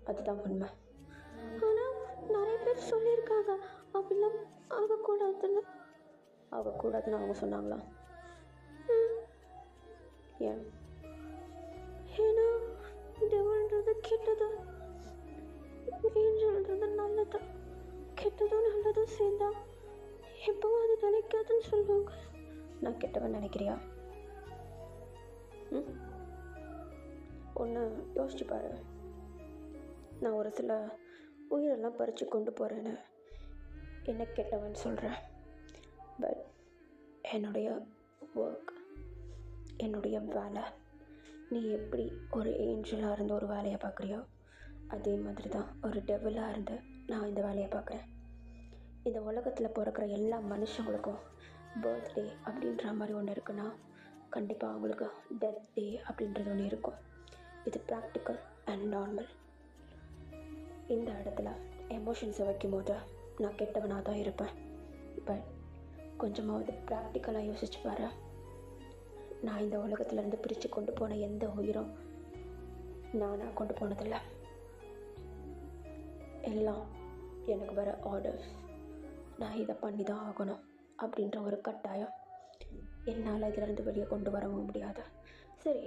அதுதான் உண்மை. ஆனால் நிறைய பேர் சொல்லியிருக்காங்க அப்படிலாம் ஆகக்கூடாதுன்னு அவங்க சொன்னாங்களா? ஏன்? ஏன்னா டெவில்ன்றது கெட்டது, ஏஞ்சல்ன்றது நல்லது. கெட்டதும் நல்லதும் சேர்ந்தா எப்பவும் அது நினைக்காதுன்னு சொல்லுவாங்க. நான் கெட்டவன் நினைக்கிறியா? ஒன்று யோசிச்சு பாரு. நான் ஒரு சில உயிரெல்லாம் பறித்து கொண்டு போகிறேன்னு என்ன கெட்டவன் சொல்கிறேன். பட் என்னுடைய ஒர்க், என்னுடைய வேலை, நீ எப்படி ஒரு ஏஞ்சலாக இருந்து ஒரு வேலையை பார்க்குறியோ அதே மாதிரி தான் ஒரு டெவிலாக இருந்து நான் இந்த வேலையை பார்க்குறேன். இந்த உலகத்தில் பிறக்கிற எல்லா மனுஷங்களுக்கும் பர்த்டே அப்படின்ற மாதிரி ஒன்று இருக்குன்னா கண்டிப்பாக அவங்களுக்கு டெத் டே அப்படின்றது ஒன்று இருக்கும். இது ப்ராக்டிக்கல் அண்ட் நார்மல். இந்த இடத்துல எமோஷன்ஸை வைக்கும் போது நான் கெட்டவனாக தான் இருப்பேன். பட் கொஞ்சமாவது ப்ராக்டிக்கலாக யோசிச்சு பாரு. நான் இந்த உலகத்துலேருந்து பிரித்து கொண்டு போன எந்த உயிரும் நானாக கொண்டு போனதில்லை. எல்லாம் எனக்கு வர ஆர்டர்ஸ். நான் இதை பண்ணி தான் ஆகணும் அப்படின்ற ஒரு கட்டாயம். என்னால் இதிலேருந்து வெளியே கொண்டு வரவும் முடியாது. சரி,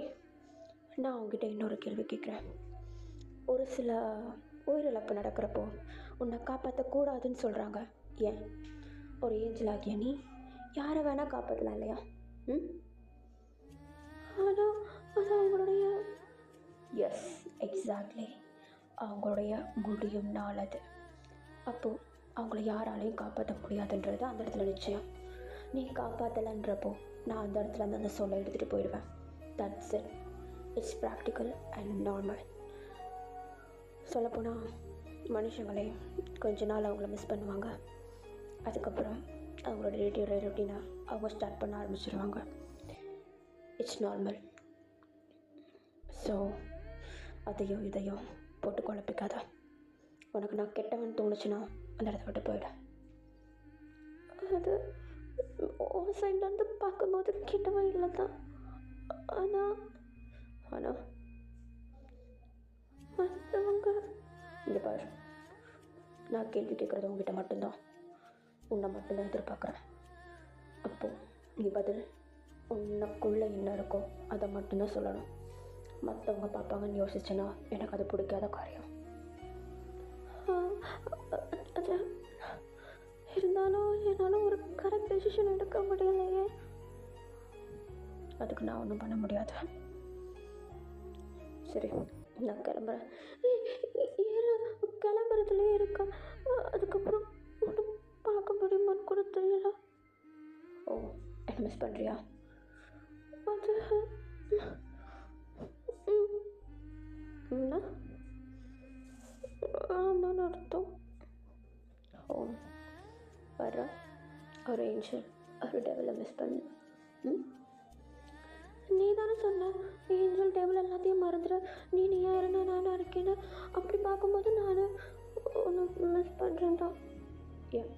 நான் அவங்ககிட்ட இன்னொரு கேள்வி கேட்குறேன். ஒரு சில உயிரிழப்பு நடக்கிறப்போ உன்னை காப்பாற்றக்கூடாதுன்னு சொல்கிறாங்க. ஏன்? ஒரு ஏஞ்சலாகிய நீ யாரை வேணால் காப்பாற்றலாம் இல்லையா? ஆனால் அது அவங்களுடைய எஸ் எக்ஸாக்ட்லி அவங்களுடைய முடியும் நாள் அது. அப்போது அவங்கள யாராலையும் காப்பாற்ற முடியாதுன்றது அந்த இடத்துல நிச்சயம். நீ காப்பாற்றலைன்றப்போ நான் அந்த இடத்துல இருந்து அந்த சொல்லை எடுத்துகிட்டு போயிடுவேன். That's it. It's practical and normal. சொல்லப்போனால் மனுஷங்களே கொஞ்ச நாள் அவங்கள மிஸ் பண்ணுவாங்க. அதுக்கப்புறம் அவங்களோட டே ரொட்டீனை அவங்க ஸ்டார்ட் பண்ண ஆரம்பிச்சிடுவாங்க. It's normal. ஸோ அதையும் இதையும் போட்டு குழப்பிக்காத. உனக்கு நான் கெட்டவன் தோணுச்சுன்னா அந்த இடத்த விட்டு போயிட. அது ஒரு சைட்லேருந்து பார்க்கும்போது கெட்டவன் இல்லை தான். ஆனால் மற்றவங்க இங்கே பாரு, நான் கேள்வி கேட்குறது உங்ககிட்ட மட்டும்தான். உன்னை மட்டும்தான் எதிர்பார்க்குறேன். அப்போது நீ பதில் உனக்குள்ளே என்ன இருக்கோ அதை மட்டும்தான் சொல்லணும். மற்றவங்க பார்ப்பாங்கன்னு யோசிச்சேன்னா எனக்கு அது பிடிக்காத காரியம். அது இருந்தாலும் என்னால் ஒரு கரெக்ட் டெசிஷன் எடுக்க முடியலையே. அதுக்கு நான் ஒன்றும் பண்ண முடியாது. சரி, நான் கிளம்புறேன். கிளம்புறதுலேயே இருக்க. அதுக்கப்புறம் ஒன்றும் பார்க்க முடியுமான்னு கூட தெரியல. ஓ, என்ன மிஸ் பண்ணுறியா? அது என்ன ஆமான்னு அர்த்தம். ஓ, வர ஒரு ஏஞ்சல் ஒரு டெவலை மிஸ் பண்ணு. ம் நீ தானே சொன்ன ஏஞ்சல் டேபிள் எல்லாத்தையும் மறந்துடு, நீ யாரு நானும் இருக்கேன்னு. அப்படி பார்க்கும்போது நான் ஒன்று மிஸ் பண்ணுறேன் தான். ஏன்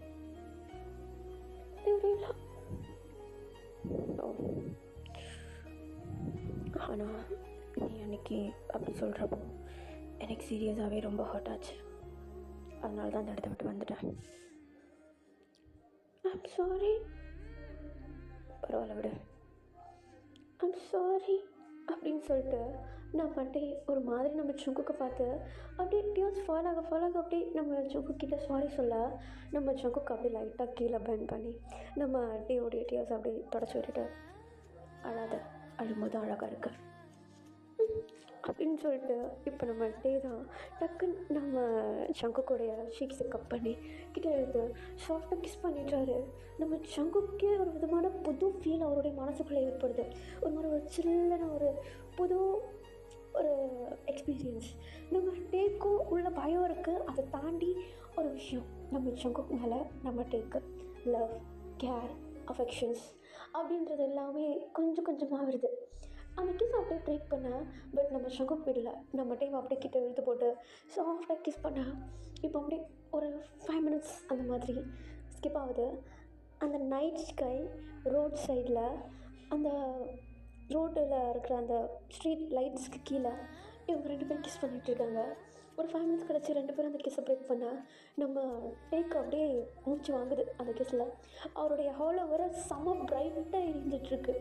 தெரியல. ஓ, ஆனால் நீ அன்னைக்கு அப்படி சொல்கிறப்போ எனக்கு சீரியஸாகவே ரொம்ப ஹர்ட் ஆச்சு. அதனால தான் அந்த இடத்த விட்டு வந்துட்டேன். I'm sorry. பரவாயில்ல விடு. ஐம் சாரி அப்படின்னு சொல்லிட்டு நான் வந்துட்டு ஒரு மாதிரி நம்ம சுங்குக்கு பார்த்து அப்படியே டியூஸ் ஃபாலாக அப்படியே நம்ம சுங்கு கிட்ட சாரி சொல்ல, நம்ம சுங்குக்கு அப்படியே லைட்டாக கீழே பெண்ட் பண்ணி நம்ம டேயோடைய டியூஸ் அப்படியே தொடச்சி விட்டுட்டு, அழாத, அழும்போது அழகாக இருக்கு அப்படின்னு சொல்லிட்டு இப்போ நம்ம டே தான் டக்குன்னு நம்ம சங்குக்குடைய ஷீக்ஸை கப் பண்ணி கிட்ட எடுத்து சாஃப்டாக கிஸ் பண்ணிடுறாரு. நம்ம சங்குக்கே ஒரு விதமான புது ஃபீல் அவருடைய மனசுக்குள்ளே ஏற்படுது. ஒரு மாதிரி ஒரு சில்லன ஒரு புது ஒரு எக்ஸ்பீரியன்ஸ். நம்ம டேக்கும் உள்ள பயம் இருக்குது. அதை தாண்டி ஒரு விஷயம் நம்ம சங்குக்கு மேலே நம்ம டேக்கு லவ், கேர், அஃபெக்ஷன்ஸ் அப்படின்றது எல்லாமே கொஞ்சம் கொஞ்சமாக வருது. அந்த கிஸ் அப்படியே ட்ரீட் பண்ண, பட் நம்ம சங்குக் விடல. நம்ம டைம் அப்படியே கிட்ட இழுத்து போட்டு சாஃப்டாக கிஸ் பண்ண. இப்போ அப்படியே ஒரு 5 minutes அந்த மாதிரி ஸ்கிப் ஆகுது. அந்த நைட் ஸ்கை ரோட் சைடில் அந்த ரோட்டில் இருக்கிற அந்த ஸ்ட்ரீட் லைட்ஸ்க்கு கீழே இவங்க 2 பேரும் கிஸ் பண்ணிகிட்ருக்காங்க. ஒரு 5 minutes கழிச்சு 2 பேரும் அந்த கிஸ்ஸை பிரேக் பண்ண நம்ம டேக் அப்படியே மூச்சு வாங்குது அந்த கிஸ்ஸில். அவருடைய ஹாலோ வர செம பிரைட்டாக எரிஞ்சிட்ருக்கு.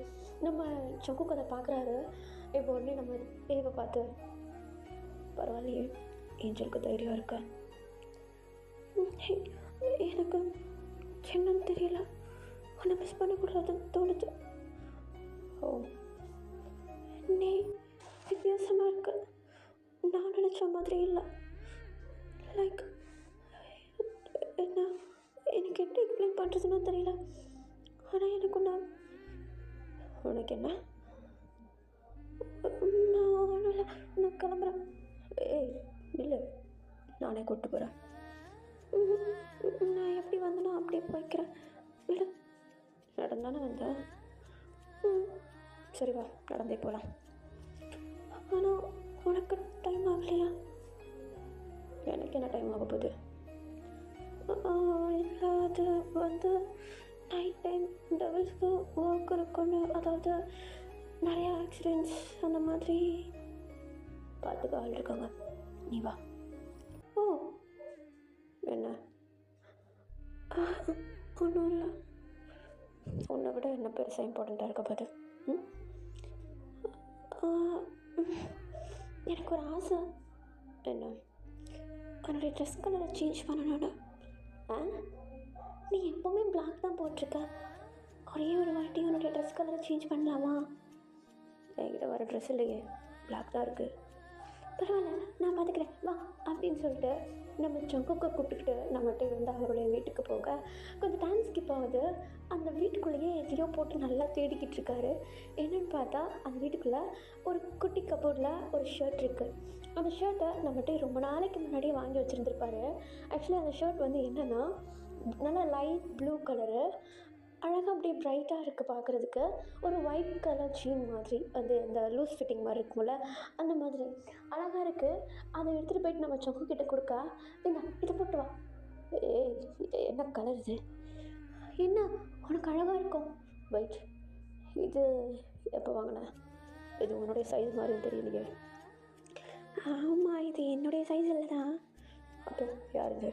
நம்ம சங்குக்கு அதை பார்க்குறாரு. இப்போ உடனே நம்ம டேவை பார்த்து, பரவாயில்லையே ஏஞ்சலுக்கு தைரியம் இருக்கா? எனக்கு என்னன்னு தெரியல, உன்னை மிஸ் பண்ணக்கூடாதுன்னு தோணுது. ஓ, நீ வித்தியாசமாக இருக்க. நான் நினச்ச மாதிரி இல்லை. லைக் என்ன, எனக்கு எப்படி எக்ஸ்பிளைன் பண்ணுறதுன்னு தெரியல. ஆனால் எனக்கு உனக்கு என்ன? நான் ஒன்றும் இல்லை, நான் கிளம்புறேன். ஏய் இல்லை, நானே கூப்பிட்டு போகிறேன். நான் எப்படி வந்தேனோ அப்படியே போய்க்கிறேன். இல்லை, நடந்தானே வந்தேன். சரி வா, நடந்தே போகலாம். ஆனால் உனக்கு டைம் ஆகலையா? எனக்கு என்ன டைம் ஆக போகுது? இல்லை, அது வந்து நைட் டைம் டபுள்ஸ்க்கு ஒர்க் இருக்குன்னு, அதாவது நிறையா ஆக்சிடெண்ட்ஸ் அந்த மாதிரி பார்த்துக்க ஆள் இருக்காங்க. நீ வா. ஓ, என்ன? ஒன்றும் இல்லை. உன்னை விட என்ன பெருசாக இம்பார்ட்டண்ட்டாக இருக்க போது? எனக்கு ஒரு ஆசை. என்ன? உன்னுடைய ட்ரெஸ் கலரை சேஞ்ச் பண்ணணும்னு. நீ எப்போவுமே பிளாக் தான் போட்டிருக்க. ஒரே ஒரு வாட்டி உன்னுடைய ட்ரெஸ் கலரை சேஞ்ச் பண்ணலாமா? என்கிட்ட வர ட்ரெஸ் இல்லையே, பிளாக் தான் இருக்குது. பரவாயில்ல, நான் பார்த்துக்கிறேன் வா அப்படின்னு சொல்லிட்டு நம்ம சங்குக்கை கூப்பிட்டுக்கிட்டு நம்மகிட்ட வந்து அவருடைய வீட்டுக்கு போக கொஞ்சம் டைம் ஸ்கிப் ஆகுது. அந்த வீட்டுக்குள்ளேயே எதையோ போட்டு நல்லா தேடிக்கிட்டு இருக்காரு. என்னென்னு பார்த்தா அந்த வீட்டுக்குள்ளே ஒரு குட்டி கபோர்டில் ஒரு ஷர்ட் இருக்குது. அந்த ஷர்ட்டை நம்மகிட்ட ரொம்ப நாளைக்கு முன்னாடியே வாங்கி வச்சுருந்துருப்பாரு. ஆக்சுவலி அந்த ஷர்ட் வந்து என்னென்னா நல்லா லைட் ப்ளூ கலரு, அழகாக அப்படியே ப்ரைட்டாக இருக்குது பார்க்குறதுக்கு. ஒரு ஒயிட் கலர் ஜீன் மாதிரி, அது இந்த லூஸ் ஃபிட்டிங் மாதிரி இருக்கும்ல, அந்த மாதிரி அழகாக இருக்குது. அதை எடுத்துகிட்டு போயிட்டு நம்ம சங்கு கிட்டே கொடுக்க, என்ன இதை போட்டு வா. ஏய், என்ன கலர் இது? என்ன உனக்கு அழகாக இருக்கும். வெயிட், இது எப்போ வாங்கினேன்? இது உன்னுடைய சைஸ் மாதிரியும் தெரியலையே. ஆமாம், இது என்னுடைய சைஸ் இல்லை தான். அப்போ யார் இது?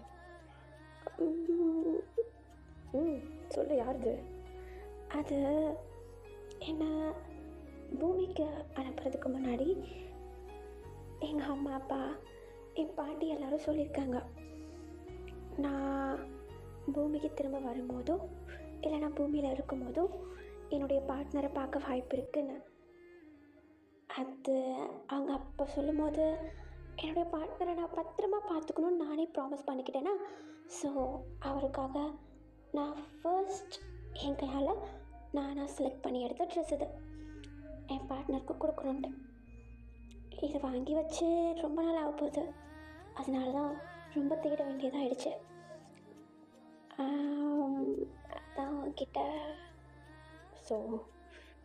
சொல்லு, யாருது? அது என்ன பூமிக்கு அனுப்புறதுக்கு முன்னாடி எங்கள் அம்மா அப்பா என் பாட்டி எல்லோரும் சொல்லியிருக்காங்க, நான் பூமிக்கு திரும்ப வரும்போதோ இல்லைனா பூமியில் இருக்கும்போதோ என்னுடைய பார்ட்னரை பார்க்க வாய்ப்பு இருக்குன்னு. அது அவங்க அப்போ சொல்லும் போது என்னுடைய பார்ட்னரை நான் பத்திரமா பார்த்துக்கணுன்னு நானே ப்ராமிஸ் பண்ணிக்கிட்டேன்னா, ஸோ அவருக்காக நான் ஃபர்ஸ்ட் என் கையால் நானாக செலக்ட் பண்ணி எடுத்த ட்ரெஸ் இது என் பார்ட்னருக்கு கொடுக்கணுன்ட்டு. இதை வாங்கி வச்சு ரொம்ப நாள் ஆக போகுது. அதனால தான் ரொம்ப தேட வேண்டியதாகிடுச்சு. அதான் கிட்ட. So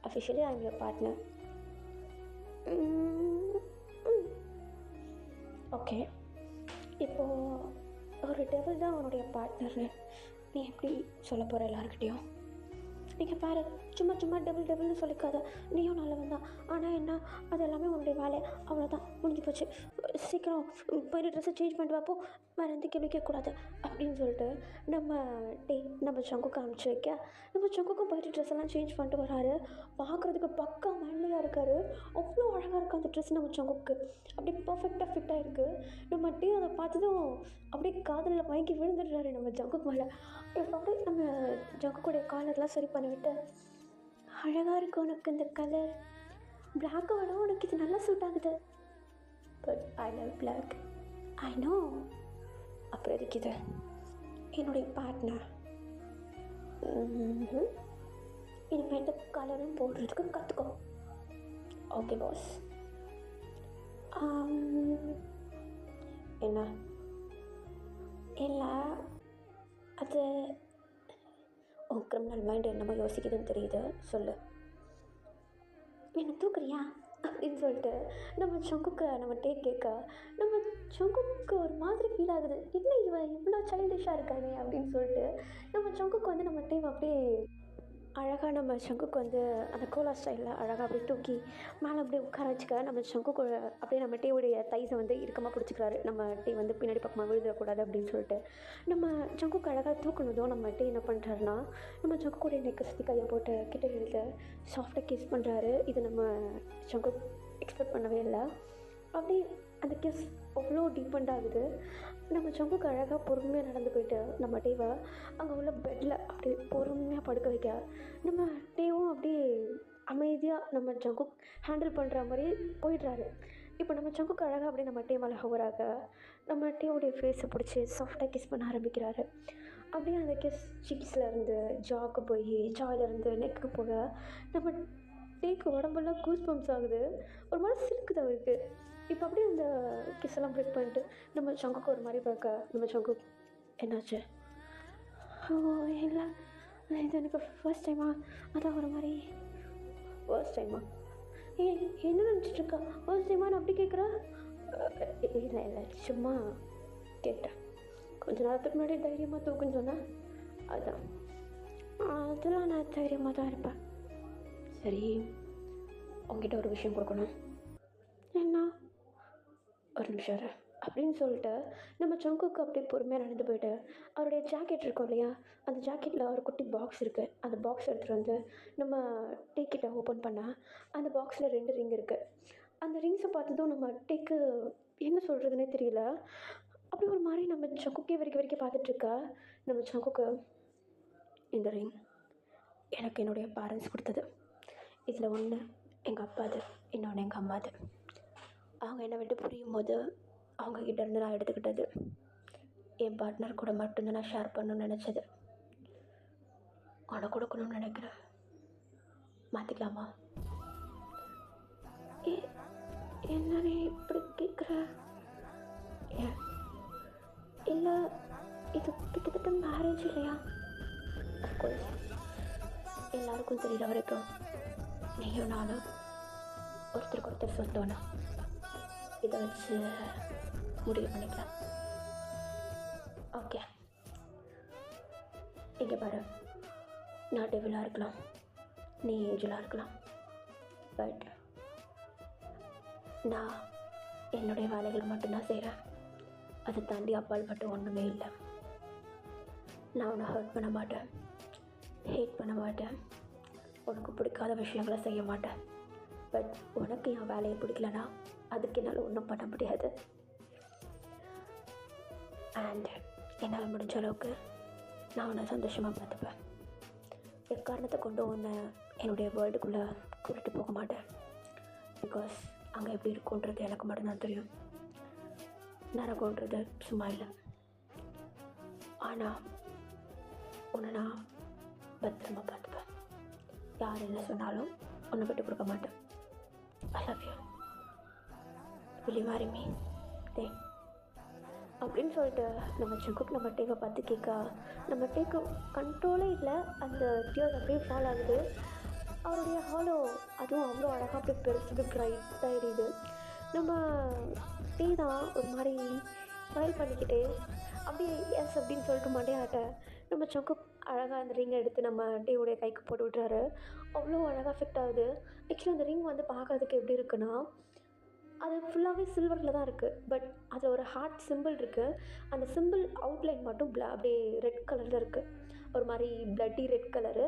officially I am your partner. Okay, இப்போது ஒரு டெவல் தான் அவனுடைய பார்ட்னரு, நீ எப்படி சொல்ல போகிற எல்லாருக்கிட்டேயும்? நீங்கள் பாரு, சும்மா சும்மா டபுள்னு சொல்லிக்காத, நீயும் நல்லவன் தான், ஆனால் என்ன, அது எல்லாமே உன்னுடைய வேலை, அவ்வளோதான், முடிஞ்சு போச்சு, சீக்கிரம் போய்ட்டு ட்ரெஸ்ஸை சேஞ்ச் பண்ணிட்டு வாப்போ, வேறு எந்த கேள்வி கேட்கக்கூடாது அப்படின்னு சொல்லிட்டு நம்ம சங்குக்கு அனுப்பிச்சி வைக்க, நம்ம சங்குக்கும் போய்ட்டு ட்ரெஸ் எல்லாம் சேஞ்ச் பண்ணிட்டு வராரு. பார்க்குறதுக்கு பக்கா மேன்லியாக இருக்கார், அவ்வளோ அழகாக இருக்குது அந்த ட்ரெஸ் நம்ம சங்குக்கு, அப்படியே பர்ஃபெக்டாக ஃபிட்டாக இருக்குது. நம்ம அதை பார்த்ததும் அப்படியே காதலில் வாங்கி விழுந்துடுறாரு நம்ம ஜங்குக்கு மேலே. இப்போ அப்படியே நம்ம ஜங்குக்குடைய காலர்லாம் சரி பண்ணிவிட்டு, அழகாக இருக்குது உனக்கு இந்த கலர், பிளாக்கோட உனக்கு இது நல்லா சூட் ஆகுது, but I love black, I know. அப்புறம் இருக்குது என்னுடைய பார்ட்னர், இனிமேல் எந்த கலரும் போடுறதுக்கு கற்றுக்கோ. Okay boss. என்ன? இல்லை, அது உன் கிரிமினல் மைண்டு என்னமோ யோசிக்குதுன்னு தெரியுது, சொல்லு. என்ன தூக்குறியா அப்படின்னு சொல்லிட்டு நம்ம சங்குக்கு நம்ம கேட்க, நம்ம சங்குக்கு ஒரு மாதிரி ஃபீல் ஆகுது, என்ன இவன் இவ்வளோ சைல்டிஷாக இருக்கானே அப்படின்னு சொல்லிட்டு நம்ம சங்குக்கு வந்து நம்ம அப்படியே அழகாக நம்ம சங்குக்கு வந்து அந்த கோலா ஸ்டைலில் அழகாக அப்படியே தூக்கி மேலே அப்படியே உட்கார வச்சுக்க, நம்ம சங்குக்கு அப்படியே நம்ம டீவுடைய தைஸை வந்து இறுக்கமாக பிடிச்சிக்கிறாரு. நம்ம டீ வந்து பின்னாடி பக்கமாக விழுந்துடக்கூடாது அப்படின்னு சொல்லிட்டு நம்ம சங்குக்கு அழகாக தூக்கணுதும் நம்ம டீ என்ன பண்ணுறாருன்னா, நம்ம சங்குக்குடைய நெக்கை சுற்றி கையை போட்டு கிட்ட எழுத சாஃப்டாக கிஸ் பண்ணுறாரு. இது நம்ம சங்கு எக்ஸ்பெக்ட் பண்ணவே இல்லை. அப்படி அந்த கிஸ் அவ்வளோ டீப்பெண்ட் ஆகுது. நம்ம சங்குக்கு அழகாக பொறுமையாக நடந்து போயிட்டு நம்ம டீவை அங்கே உள்ள பெட்டில் அப்படியே பொறுமையாக படுக்க வைக்க, நம்ம டீவும் அப்படியே அமைதியாக நம்ம சங்குக் ஹேண்டில் பண்ணுற மாதிரி போயிடுறாரு. இப்போ நம்ம சங்குக்கு அழகாக அப்படியே நம்ம டீ மேலே ஹவராக நம்ம டீவுடைய ஃபேஸை பிடிச்சி சாஃப்டாக கிஸ் பண்ண ஆரம்பிக்கிறாரு. அப்படியே அந்த கிஸ் சீக்ஸ்லேருந்து ஜாக்கு போய் ஜாயிலேருந்து நெக்கு போக நம்ம டீக்கு உடம்பெல்லாம் கூஸ் பம்ப்ஸ் ஆகுது, ஒரு மாதிரி சிலுக்குது அவருக்கு. இப்போ அப்படியே அந்த கிஸ் எல்லாம் பிரேக் பண்ணிட்டு நம்ம சங்குக்கு ஒரு மாதிரி பார்க்க, நம்ம சங்கு என்னாச்சு? ஓ இல்லை, இது எனக்கு ஃபர்ஸ்ட் டைமா, அதான் ஒரு மாதிரி ஃபர்ஸ்ட் டைமா? என்ன நினச்சிட்ருக்கா? ஃபர்ஸ்ட் டைமா நான் அப்படி கேட்குறேன்? இல்லை சும்மா கேட்டேன். கொஞ்ச நேரத்துக்கு முன்னாடி தைரியமாக தூக்குன்னு சொன்னேன், அதான். அதெல்லாம் நான் தைரியமாக தான் இருப்பேன். சரி, உங்ககிட்ட ஒரு விஷயம் கொடுக்கணும். என்ன? ஒரு நிமிஷம் அப்படின்னு சொல்லிட்டு நம்ம சங்குக்கு அப்படியே பொறுமையாக நடந்து போயிட்டு அவருடைய ஜாக்கெட் இருக்கும் இல்லையா, அந்த ஜாக்கெட்டில் ஒரு குட்டி பாக்ஸ் இருக்குது. அந்த பாக்ஸ் எடுத்துகிட்டு வந்து நம்ம டீக்கிட்ட ஓப்பன் பண்ணால் அந்த பாக்ஸில் 2 ரிங் இருக்குது. அந்த ரிங்ஸை பார்த்ததும் நம்ம டீக்கு என்ன சொல்கிறதுனே தெரியல. அப்படி ஒரு மாதிரி நம்ம சங்குக்கே வரைக்கும் பார்த்துட்ருக்கா. நம்ம சங்குக்கு, இந்த ரிங் எனக்கு என்னுடைய பேரண்ட்ஸ் கொடுத்தது. இதில் ஒன்று எங்கள் அப்பாது, இன்னொன்று எங்கள் அம்மாது. அவங்க என்னை விட்டு புரியும் போது அவங்கக்கிட்ட இருந்து நான் எடுத்துக்கிட்டது. என் பார்ட்னர் கூட மட்டும்தான் நான் ஷேர் பண்ணணும்னு நினச்சது. உனக்கு கொடுக்கணும்னு நினைக்கிறேன், மாற்றிக்கலாமா? என்ன நீ இப்படி கேட்குற? இல்லை, இது கிட்டத்தட்ட மேரேஜ் இல்லையா? அஃப்கோர்ஸ், எல்லாருக்கும் தெரிகிற வரைக்கும் நீயும் நானும் ஒருத்தருக்கு ஒருத்தர் சொந்தோன்னா இதை வச்சு முடிவு பண்ணிக்கலாம். ஓகே, இங்கே பாரு, நான் டெவிலாக இருக்கலாம், நீ ஏஞ்சலாக இருக்கலாம், பட் நான் என்னுடைய வேலைகளை மட்டும்தான் செய்கிறேன். அதை தாண்டி அப்பால் மட்டும் ஒன்றுமே இல்லை. நான் உன்னை ஹர்ட் பண்ண மாட்டேன், ஹேட் பண்ண மாட்டேன், உனக்கு பிடிக்காத விஷயங்களை செய்ய மாட்டேன். பட் உனக்கு என் வேலையை பிடிக்கலனா அதுக்கு என்னால் ஒன்றும் பண்ண முடியாது. அண்ட் என்னால் முடிஞ்ச அளவுக்கு நான் உன்னை சந்தோஷமாக பார்த்துப்பேன். எக்காரணத்தை கொண்டு உன்னை என்னுடைய வேர்ல்டுக்குள்ளே கூட்டிகிட்டு போக மாட்டேன். பிகாஸ் அங்கே எப்படி இருக்குன்றது எனக்கு மட்டும்தான் தெரியும். நரகன்றது சும்மா இல்லை. ஆனால் உன்னை நான் பத்திரமா பார்த்துப்பேன். யார் என்ன சொன்னாலும் உன்னை விட்டு கொடுக்க மாட்டேன். I love you, will you marry me? அப்படின்னு சொல்லிட்டு நம்ம சங்குக்கு நம்ம டேக்கை பார்த்து கேட்க, நம்ம டேக்கு கண்ட்ரோலே இல்லை, அந்த டியர்ஸ் அப்படியே ஃபால் ஆகுது. அவருடைய ஹாலோ அதுவும் அவ்வளோ அழகாக அப்படியே பெருசு பிரைட்டாக எரியுது. நம்ம டீ தான் ஒரு மாதிரி ஸ்மைல் பண்ணிக்கிட்டே அப்படியே எஸ் அப்படின்னு சொல்லிட்டு மண்டையாட்ட நம்ம சங்கு அழகாக அந்த ரிங் எடுத்து நம்ம டீயோடைய கைக்கு போட்டு விட்றாரு. அவ்வளோ அழகாக ஃபிட் ஆகுது. ஆக்சுவலி அந்த ரிங் வந்து பார்க்கறதுக்கு எப்படி இருக்குன்னா, அது ஃபுல்லாகவே சில்வரில் தான் இருக்குது. பட் அதில் ஒரு ஹார்ட் சிம்பிள் இருக்குது. அந்த சிம்பிள் அவுட்லைன் மட்டும் அப்படியே ரெட் கலரில் இருக்குது. ஒரு மாதிரி பிளட்டி ரெட் கலரு.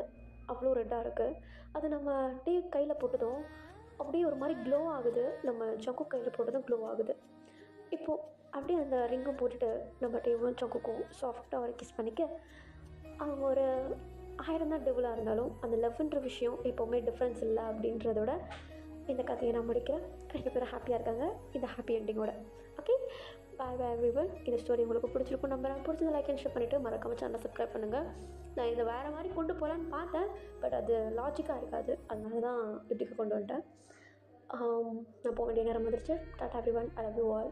அவ்வளோ ரெட்டாக இருக்குது. அது நம்ம டீ கையில் போட்டதும் அப்படியே ஒரு மாதிரி க்ளோ ஆகுது. நம்ம சங்கு கையில் போட்டதும் க்ளோ ஆகுது. இப்போது அப்படியே அந்த ரிங்கும் போட்டுட்டு நம்ம டீவும் சங்குக்கும் சாஃப்டாக ஒரு கிஸ் பண்ணிக்க, அவங்க ஒரு 1000 தான் டெவலாக இருந்தாலும் அந்த லவ்ன்ற விஷயம் எப்போவுமே டிஃப்ரென்ஸ் இல்லை அப்படின்றதோட இந்த கதையை நான் முடிக்கிறேன். 2 பேரும் ஹாப்பியாக இருக்காங்க இந்த ஹாப்பி எண்டிங்கோட. ஓகே, பாய் பாய் எவ்ரிவன். இந்த ஸ்டோரி உங்களுக்கு பிடிச்சிருக்கும் நம்புறேன். பிடிச்சது லைக் அண்ட் ஷேர் பண்ணிவிட்டு மறக்காம சேனலை சப்ஸ்கிரைப் பண்ணுங்கள். நான் இதை வேறு மாதிரி கொண்டு போகலான்னு பார்த்தேன். பட் அது லாஜிக்காக இருக்காது. அதனால தான் இப்படிக்கு கொண்டு வந்துட்டேன். நான் போக வேண்டிய நேரம் வந்துருச்சு. Tata everyone. I love you all.